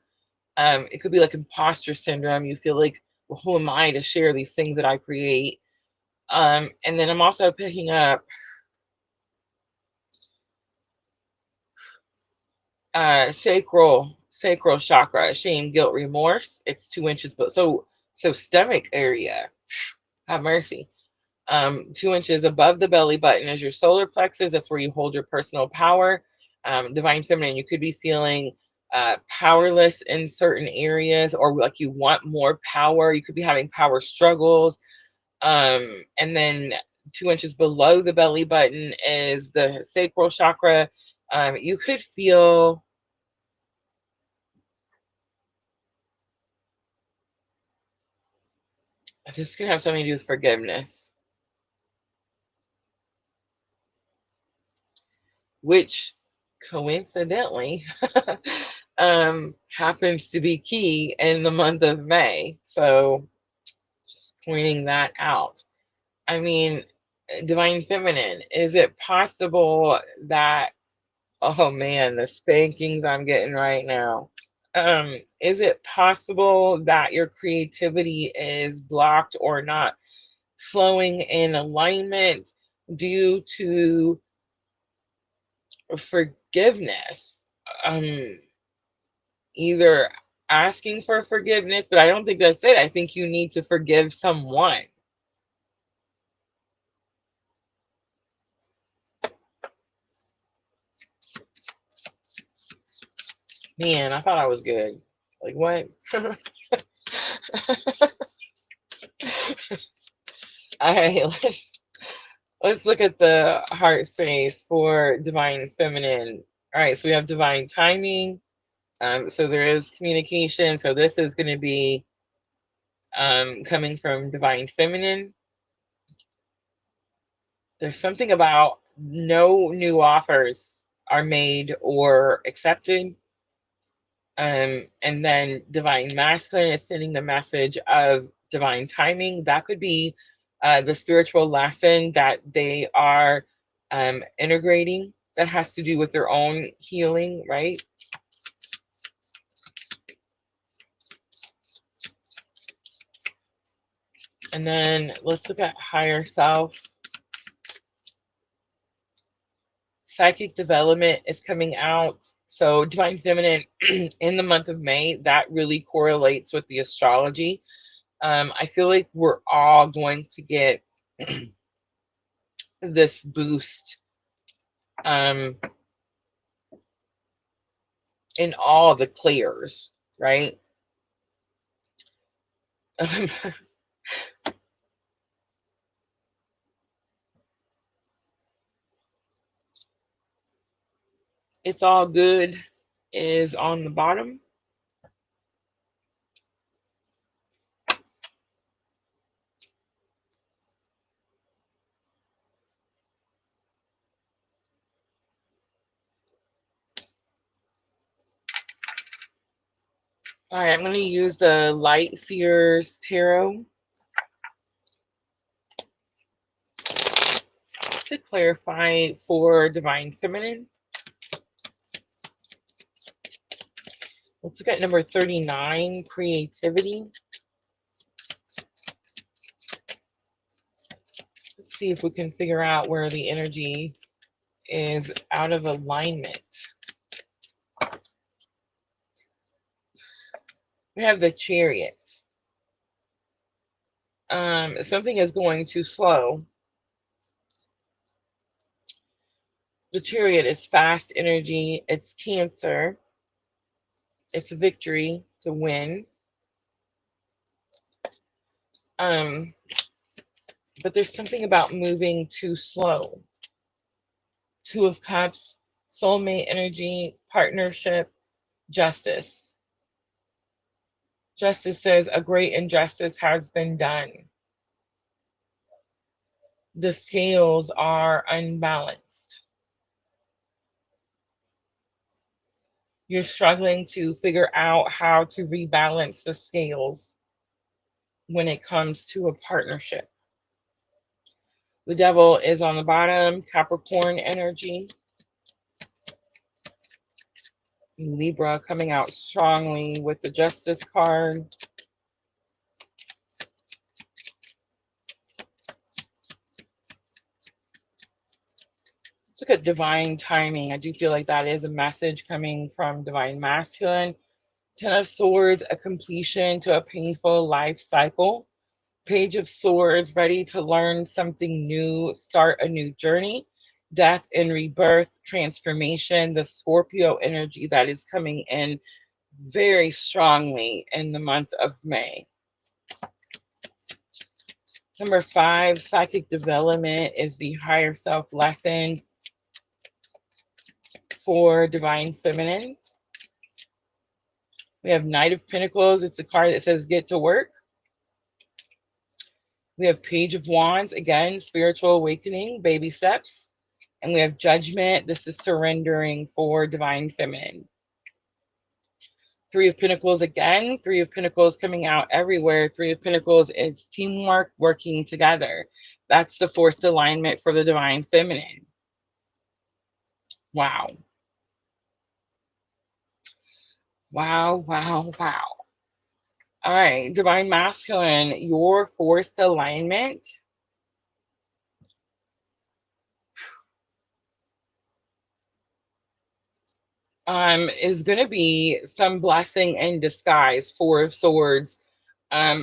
It could be like imposter syndrome. You feel like, well, who am I to share these things that I create? And then I'm also picking up sacral chakra, shame, guilt, remorse. It's 2 inches, but so stomach area. Have mercy. 2 inches above the belly button is your solar plexus. That's where you hold your personal power. Divine feminine, you could be feeling powerless in certain areas, or like you want more power. You could be having power struggles. And then 2 inches below the belly button is the sacral chakra. You could feel this can have something to do with forgiveness, which coincidentally happens to be key in the month of May. So just pointing that out. I mean, divine feminine, is it possible that Oh man, the spankings I'm getting right now. Is it possible that your creativity is blocked or not flowing in alignment due to forgiveness? Either asking for forgiveness, but I don't think that's it. I think you need to forgive someone. Man, I thought I was good. Like what? All right, let's look at the heart space for divine feminine. All right, so we have divine timing. So there is communication. So this is going to be coming from divine feminine. There's something about no new offers are made or accepted. And then divine masculine is sending the message of divine timing. That could be the spiritual lesson that they are integrating that has to do with their own healing, right? And then let's look at higher self. Psychic development is coming out. So divine feminine in the month of May, that really correlates with the astrology. I feel like we're all going to get this boost um, in all the clears, right? It's all good is on the bottom. All right, I'm going to use the Light Seers Tarot to clarify for divine feminine. Let's look at number 39, creativity. Let's see if we can figure out where the energy is out of alignment. We have the Chariot. Something is going too slow. The Chariot is fast energy. It's Cancer. It's victory to win. Um, but there's something about moving too slow. Two of Cups, soulmate energy, partnership, justice. Justice says a great injustice has been done. The scales are unbalanced. You're struggling to figure out how to rebalance the scales when it comes to a partnership. The Devil is on the bottom, Capricorn energy. Libra coming out strongly with the Justice card. Let's look at divine timing. I do feel like that is a message coming from divine masculine. Ten of Swords, a completion to a painful life cycle. Page of Swords, ready to learn something new, start a new journey. Death and rebirth, transformation, the Scorpio energy that is coming in very strongly in the month of May. Number 5, psychic development is the higher self lesson for divine feminine. We have Knight of Pentacles. It's a card that says get to work. We have Page of Wands, again, spiritual awakening, baby steps. And we have Judgment. This is surrendering for divine feminine. Three of Pentacles again. Three of Pentacles coming out everywhere. Three of Pentacles is teamwork, working together. That's the forced alignment for the divine feminine. Wow. Wow, wow, wow. All right, divine masculine, your forced alignment is going to be some blessing in disguise. Four of swords.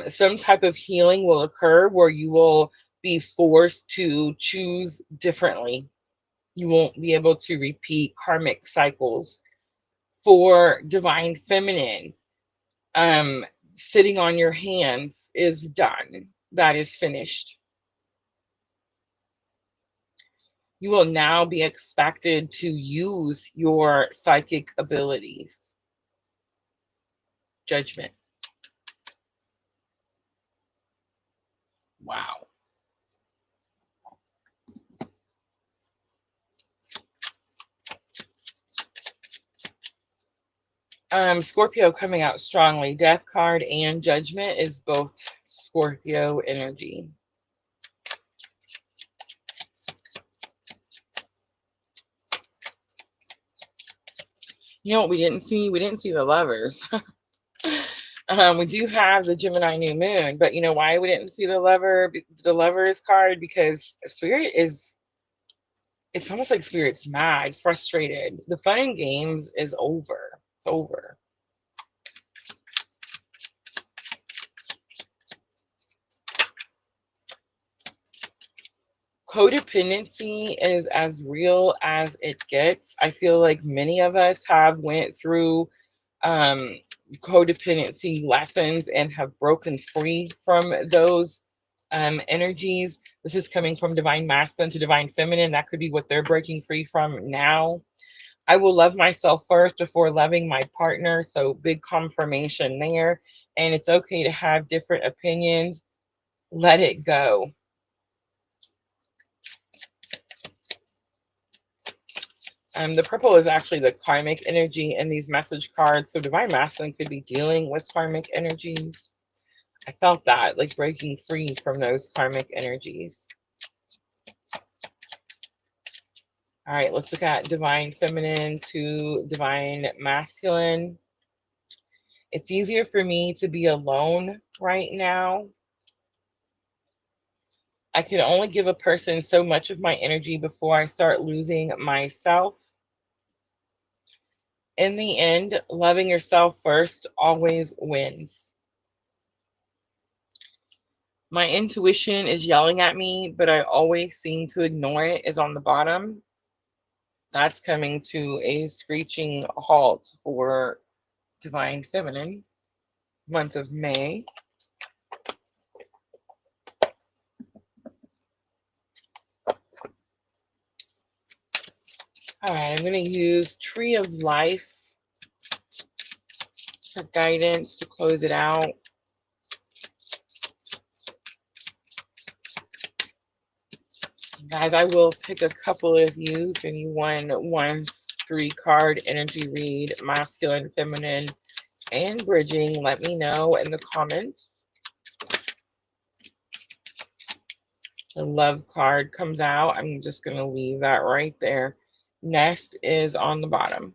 Some type of healing will occur where you will be forced to choose differently. You won't be able to repeat karmic cycles. For divine feminine, um sitting on your hands is done. That is finished. You will now be expected to use your psychic abilities. Judgment. Wow. Scorpio coming out strongly. Death card and judgment is both Scorpio energy. You know what we didn't see? We didn't see the lovers. We do have the Gemini new moon, but you know why we didn't see the lovers card? Because spirit is, it's almost like spirit's mad, frustrated. The fun and games is over. It's over. Codependency is as real as it gets. I feel like many of us have went through um, codependency lessons and have broken free from those energies. This is coming from divine masculine to divine feminine. That could be what they're breaking free from now. I will love myself first before loving my partner. So, big confirmation there. And it's okay to have different opinions. Let it go. The purple is actually the karmic energy in these message cards. So, divine masculine could be dealing with karmic energies. I felt that, like breaking free from those karmic energies. All right, let's look at divine feminine to divine masculine. It's easier for me to be alone right now. I can only give a person so much of my energy before I start losing myself. In the end, loving yourself first always wins. My intuition is yelling at me, but I always seem to ignore it, is on the bottom. That's coming to a screeching halt for divine feminine, month of May. All right, I'm going to use Tree of Life for guidance to close it out. Guys, I will pick a couple of you if anyone wants 3-card energy read, masculine, feminine, and bridging. Let me know in the comments. The love card comes out. I'm just going to leave that right there. Nest is on the bottom.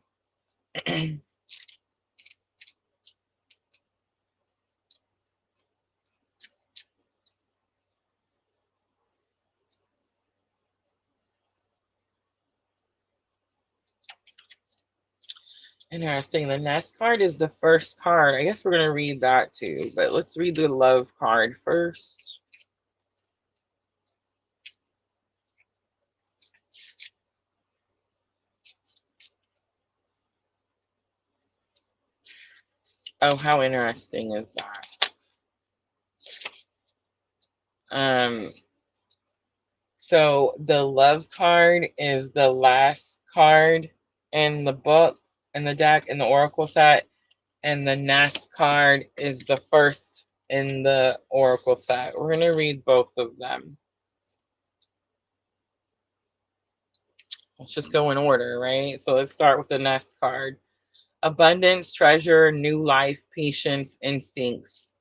Interesting. The Nest card is the first card. I guess we're going to read that too, but let's read the love card first. Oh, how interesting is that? Um, so the love card is the last card in the book, in the deck, in the oracle set, and the Nest card is the first in the oracle set. We're going to read both of them. Let's just go in order, right? So let's start with the Nest card. Abundance, treasure, new life, patience, instincts.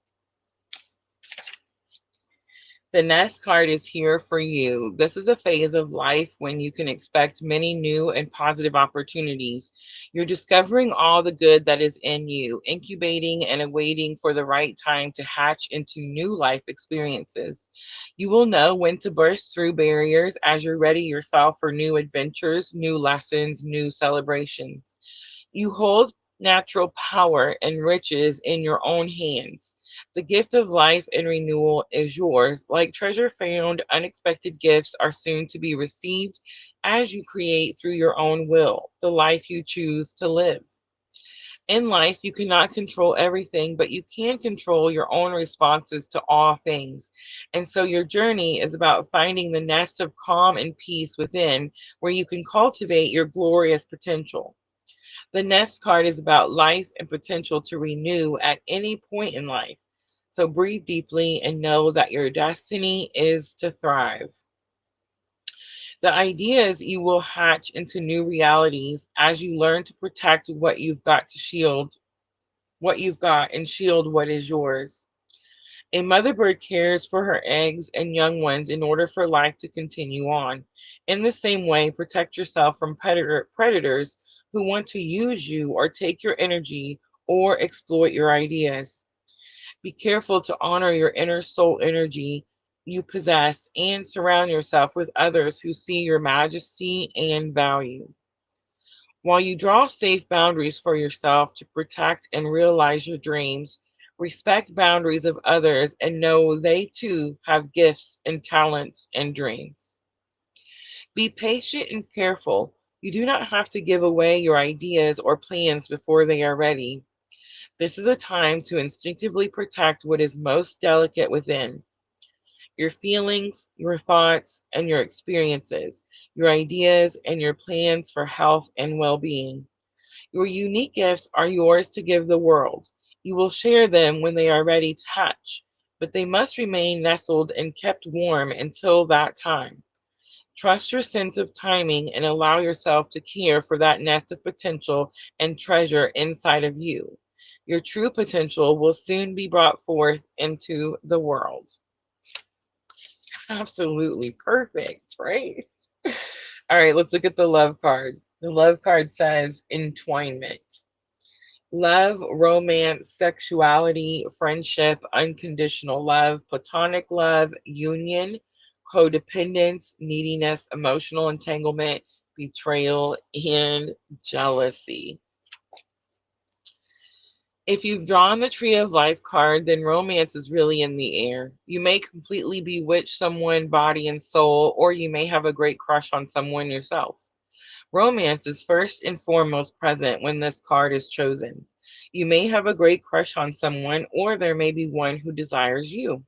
The next card is here for you. This is a phase of life when you can expect many new and positive opportunities. You're discovering all the good that is in you, incubating and awaiting for the right time to hatch into new life experiences. You will know when to burst through barriers as you ready yourself for new adventures, new lessons, new celebrations. You hold natural power and riches in your own hands. The gift of life and renewal is yours. Like treasure found, unexpected gifts are soon to be received as you create through your own will the life you choose to live. In life, you cannot control everything, but you can control your own responses to all things. And so your journey is about finding the nest of calm and peace within where you can cultivate your glorious potential. The next card is about life and potential to renew at any point in life. So breathe deeply and know that your destiny is to thrive. The idea is you will hatch into new realities as you learn to protect what you've got and shield what is yours. A mother bird cares for her eggs and young ones in order for life to continue on. In the same way, protect yourself from predators who want to use you or take your energy or exploit your ideas. Be careful to honor your inner soul energy you possess and surround yourself with others who see your majesty and value. While you draw safe boundaries for yourself to protect and realize your dreams, respect boundaries of others and know they too have gifts and talents and dreams. Be patient and careful. You do not have to give away your ideas or plans before they are ready. This is a time to instinctively protect what is most delicate within your feelings, your thoughts, and your experiences, your ideas, and your plans for health and well being. Your unique gifts are yours to give the world. You will share them when they are ready to hatch, but they must remain nestled and kept warm until that time. Trust your sense of timing and allow yourself to care for that nest of potential and treasure inside of you. Your true potential will soon be brought forth into the world. Absolutely perfect, right? All right, let's look at the love card. The love card says entwinement. Love, romance, sexuality, friendship, unconditional love, platonic love, union, codependence, neediness, emotional entanglement, betrayal, and jealousy. If you've drawn the Tree of Life card, then romance is really in the air. You may completely bewitch someone, body and soul, or you may have a great crush on someone yourself. Romance is first and foremost present when this card is chosen. You may have a great crush on someone, or there may be one who desires you.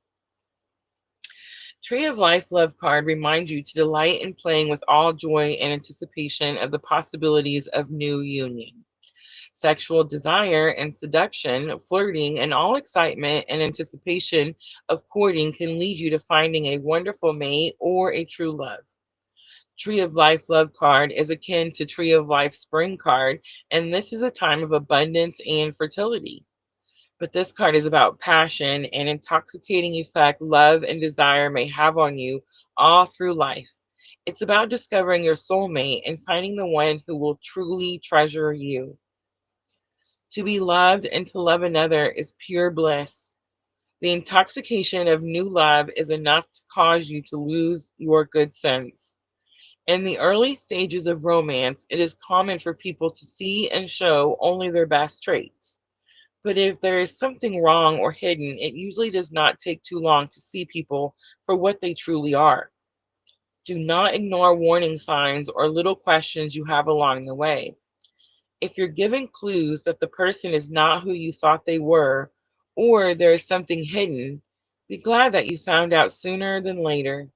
Tree of Life love card reminds you to delight in playing with all joy and anticipation of the possibilities of new union. Sexual desire and seduction, flirting, and all excitement and anticipation of courting can lead you to finding a wonderful mate or a true love. Tree of Life love card is akin to Tree of Life spring card, and this is a time of abundance and fertility. But this card is about passion and intoxicating effect love and desire may have on you all through life. It's about discovering your soulmate and finding the one who will truly treasure you. To be loved and to love another is pure bliss. The intoxication of new love is enough to cause you to lose your good sense. In the early stages of romance, it is common for people to see and show only their best traits. But if there is something wrong or hidden, it usually does not take too long to see people for what they truly are. Do not ignore warning signs or little questions you have along the way. If you're given clues that the person is not who you thought they were, or there is something hidden, be glad that you found out sooner than later.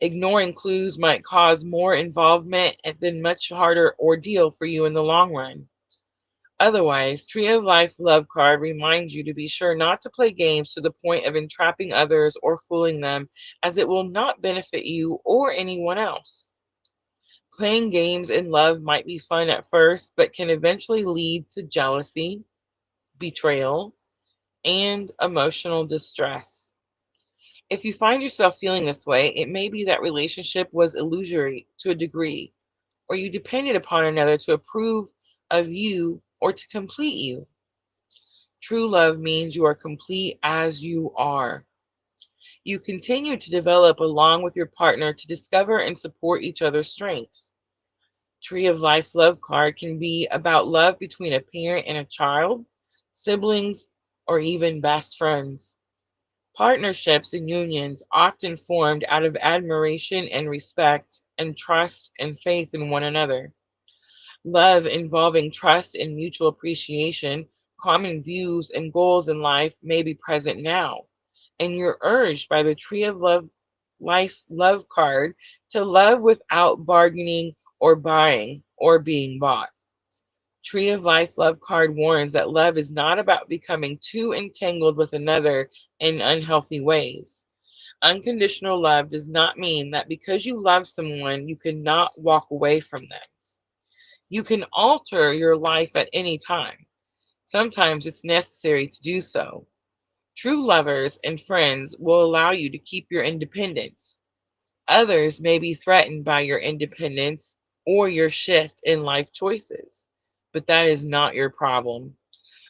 Ignoring clues might cause more involvement and then much harder ordeal for you in the long run. Otherwise, Tree of Life love card reminds you to be sure not to play games to the point of entrapping others or fooling them, as it will not benefit you or anyone else. Playing games in love might be fun at first, but can eventually lead to jealousy, betrayal, and emotional distress. If you find yourself feeling this way, it may be that relationship was illusory to a degree, or you depended upon another to approve of you or to complete you. True love means you are complete as you are. You continue to develop along with your partner to discover and support each other's strengths. Tree of Life love card can be about love between a parent and a child, siblings, or even best friends. Partnerships and unions often formed out of admiration and respect and trust and faith in one another. Love involving trust and mutual appreciation, common views and goals in life may be present now. And you're urged by the Tree of Life love card to love without bargaining or buying or being bought. Tree of Life love card warns that love is not about becoming too entangled with another in unhealthy ways. Unconditional love does not mean that because you love someone, you cannot walk away from them. You can alter your life at any time. Sometimes it's necessary to do so. True lovers and friends will allow you to keep your independence. Others may be threatened by your independence or your shift in life choices, but that is not your problem.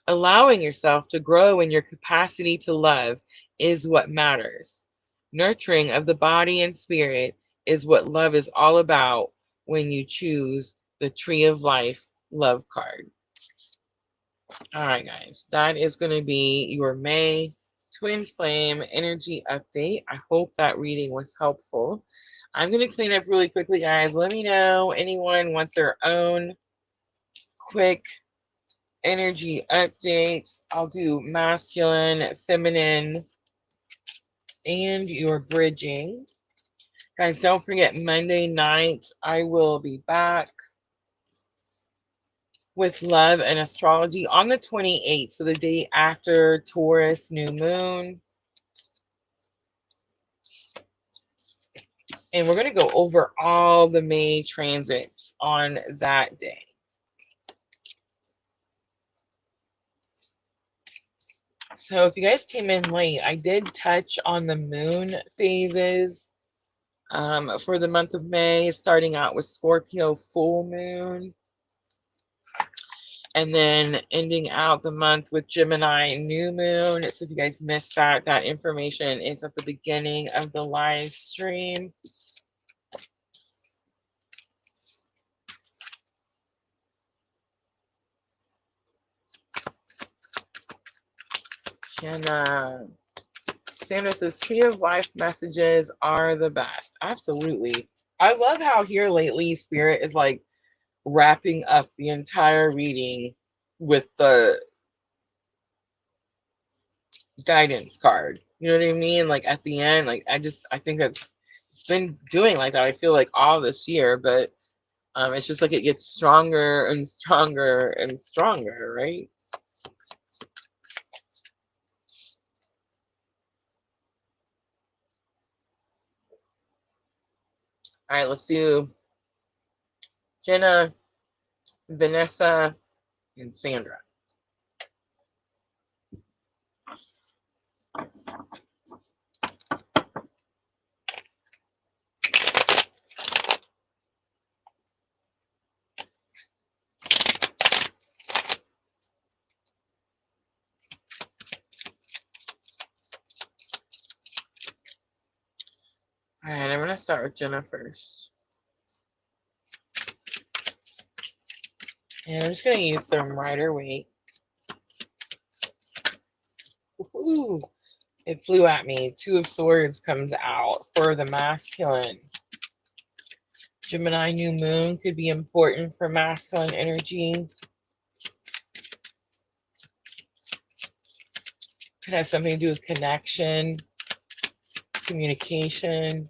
Allowing yourself to grow in your capacity to love is what matters. Nurturing of the body and spirit is what love is all about when you choose the Tree of Life love card. All right, guys, that is going to be your May Twin Flame energy update. I hope that reading was helpful. I'm going to clean up really quickly, guys. Let me know anyone wants their own quick energy update. I'll do masculine, feminine, and your bridging. Guys, don't forget Monday night, I will be back with love and astrology on the 28th, so the day after Taurus new moon. And we're going to go over all the May transits on that day. So if you guys came in late, I did touch on the moon phases for the month of May, starting out with Scorpio full moon, and then ending out the month with Gemini new moon. So if you guys missed that, that information is at the beginning of the live stream. Jenna. Sandra says, Tree of Life messages are the best. Absolutely. I love how here lately Spirit is like wrapping up the entire reading with the guidance card. You know what I mean? Like at the end, like I think that's it's been doing like that. I feel like all this year, but it's just like it gets stronger and stronger and stronger, right? All right, let's do Jenna, Vanessa, and Sandra. All right, I'm gonna start with Jenna first. And I'm just gonna use some Rider-Waite. Ooh, it flew at me. Two of Swords comes out for the masculine. Gemini new moon could be important for masculine energy. Could have something to do with connection, communication.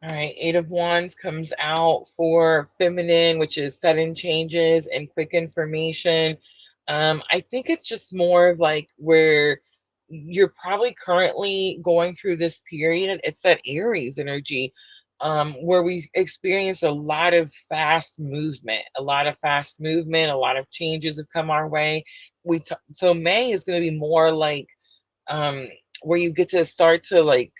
All right, Eight of Wands comes out for feminine, which is sudden changes and quick information. I think it's just more of like where you're probably currently going through this period. It's that Aries energy, where we experience a lot of fast movement, a lot of fast movement, a lot of changes have come our way. So May is going to be more like um, where you get to start to like,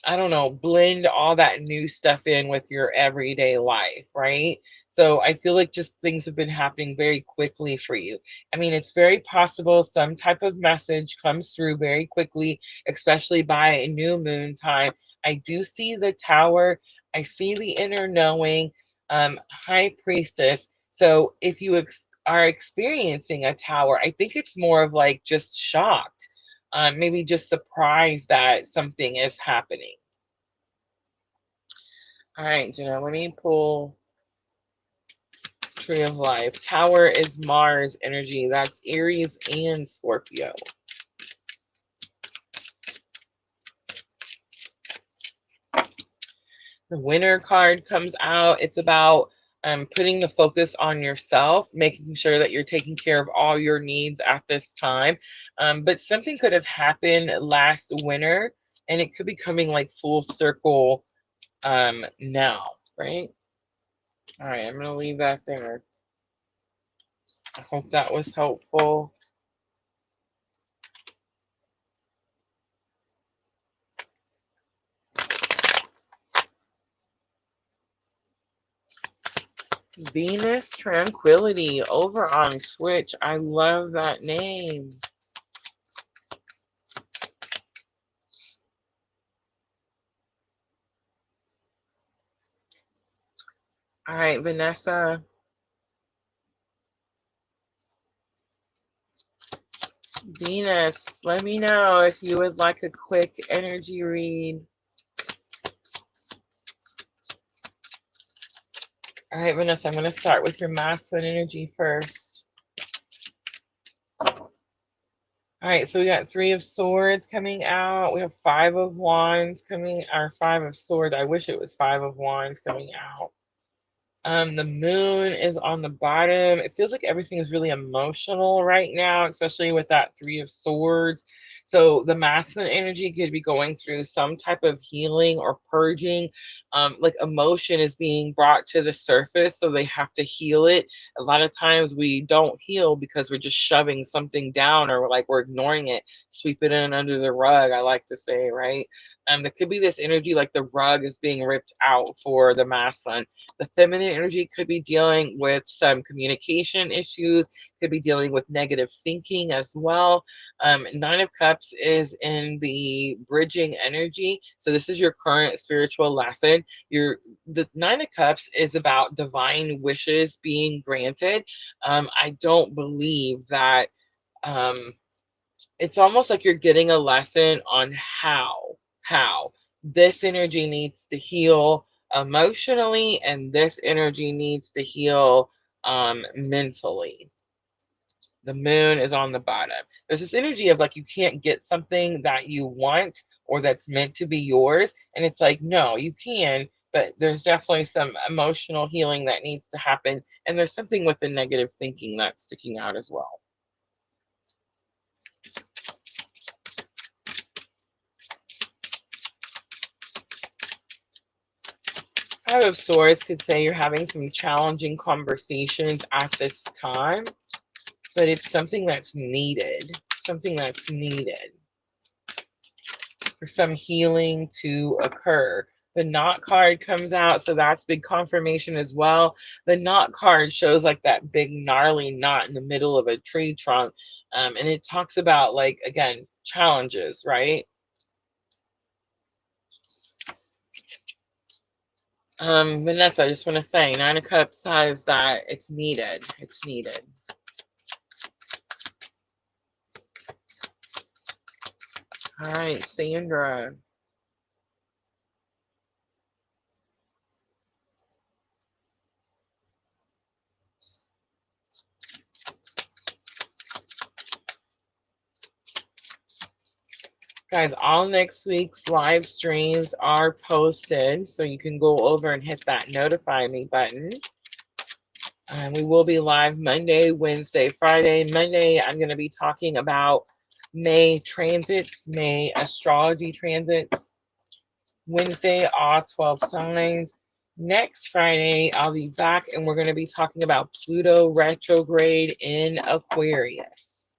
I don't know, blend all that new stuff in with your everyday life, right? So I feel like just things have been happening very quickly for you. I mean, it's very possible some type of message comes through very quickly, especially by new moon time. I do see the tower, I see the inner knowing, high priestess. So if you are experiencing a tower, I think it's more of like just shocked, maybe just surprised that something is happening. All right, Jenna, let me pull Tree of Life. Tower is Mars energy. That's Aries and Scorpio. The Winner card comes out. It's about putting the focus on yourself, making sure that you're taking care of all your needs at this time. But something could have happened last winter, and it could be coming like full circle now, right? All right, I'm going to leave that there. I hope that was helpful. Venus Tranquility over on Twitch. I love that name. All right, Vanessa. Venus, let me know if you would like a quick energy read. All right, Vanessa, I'm going to start with your masculine energy first. All right, so we got 3 of Swords coming out. We have 5 of Wands coming, or 5 of Swords. I wish it was 5 of Wands coming out. The moon is on the bottom. It feels like everything is really emotional right now, especially with that 3 of Swords. So the masculine energy could be going through some type of healing or purging. Like emotion is being brought to the surface, so they have to heal it. A lot of times we don't heal because we're just shoving something down, or like we're ignoring it, sweep it in under the rug, I like to say, right? There could be this energy like the rug is being ripped out for the masculine. The feminine energy could be dealing with some communication issues, could be dealing with negative thinking as well. 9 of Cups is in the bridging energy. So this is your current spiritual lesson. The 9 of Cups is about divine wishes being granted. I don't believe that um, it's almost like you're getting a lesson on how this energy needs to heal emotionally, and this energy needs to heal mentally. The moon is on the bottom. There's this energy of like you can't get something that you want or that's meant to be yours, and it's like, no, you can, but there's definitely some emotional healing that needs to happen, and there's something with the negative thinking that's sticking out as well. 5 of Swords could say you're having some challenging conversations at this time, but it's something that's needed. Something that's needed for some healing to occur. The Knot card comes out, so that's big confirmation as well. The Knot card shows like that big gnarly knot in the middle of a tree trunk, and it talks about, like, again, challenges, right? Vanessa, I just want to say, 9 of Cups says that it's needed. It's needed. All right, Sandra. Guys, all next week's live streams are posted, so you can go over and hit that notify me button. We will be live Monday, Wednesday, Friday. Monday, I'm going to be talking about May transits, May astrology transits. Wednesday, all 12 signs. Next Friday, I'll be back and we're going to be talking about Pluto retrograde in Aquarius.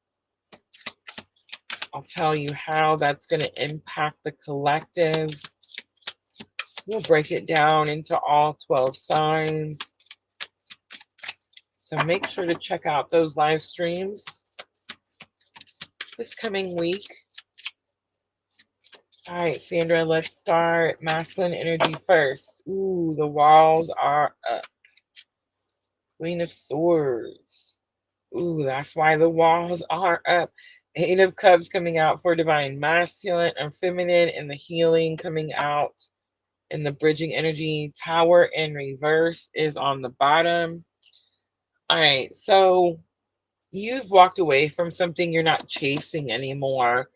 I'll tell you how that's going to impact the collective. We'll break it down into all 12 signs. So make sure to check out those live streams this coming week. All right, Sandra, let's start masculine energy first. Ooh, the walls are up. Queen of Swords. Ooh, that's why the walls are up. Eight of Cups coming out for divine masculine and feminine, and the healing coming out in the bridging energy. Tower in reverse is on the bottom. All right, so you've walked away from something you're not chasing anymore.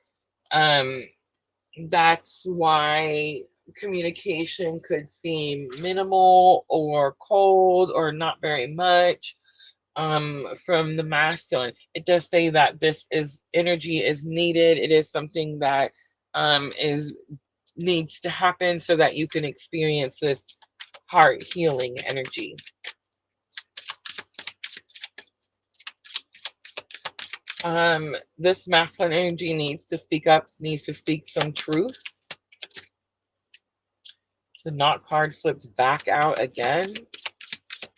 Um, that's why communication could seem minimal or cold or not very much from the masculine. It does say that this is energy is needed. It is something that is needs to happen so that you can experience this heart healing energy. This masculine energy needs to speak up, needs to speak some truth. The knot card flips back out again.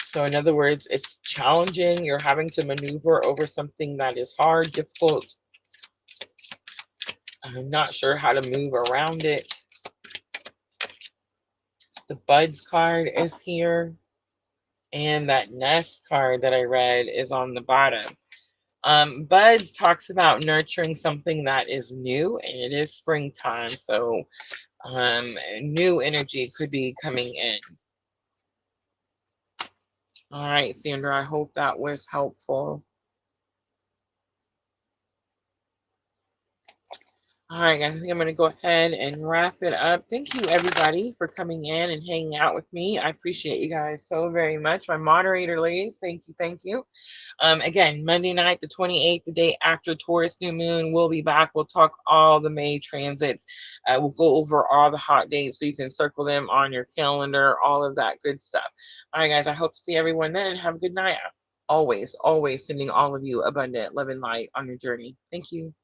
So in other words, it's challenging. You're having to maneuver over something that is hard, difficult. I'm not sure how to move around it. The buds card is here. And that nest card that I read is on the bottom. Buds talks about nurturing something that is new, and it is springtime. So new energy could be coming in. All right, Sandra, I hope that was helpful. All right, guys, I think I'm going to go ahead and wrap it up. Thank you, everybody, for coming in and hanging out with me. I appreciate you guys so very much. My moderator ladies, thank you, thank you. Again, Monday night, the 28th, the day after Taurus new moon, we'll be back. We'll talk all the May transits. We'll go over all the hot dates so you can circle them on your calendar, all of that good stuff. All right, guys, I hope to see everyone then. Have a good night. Always, always sending all of you abundant love and light on your journey. Thank you.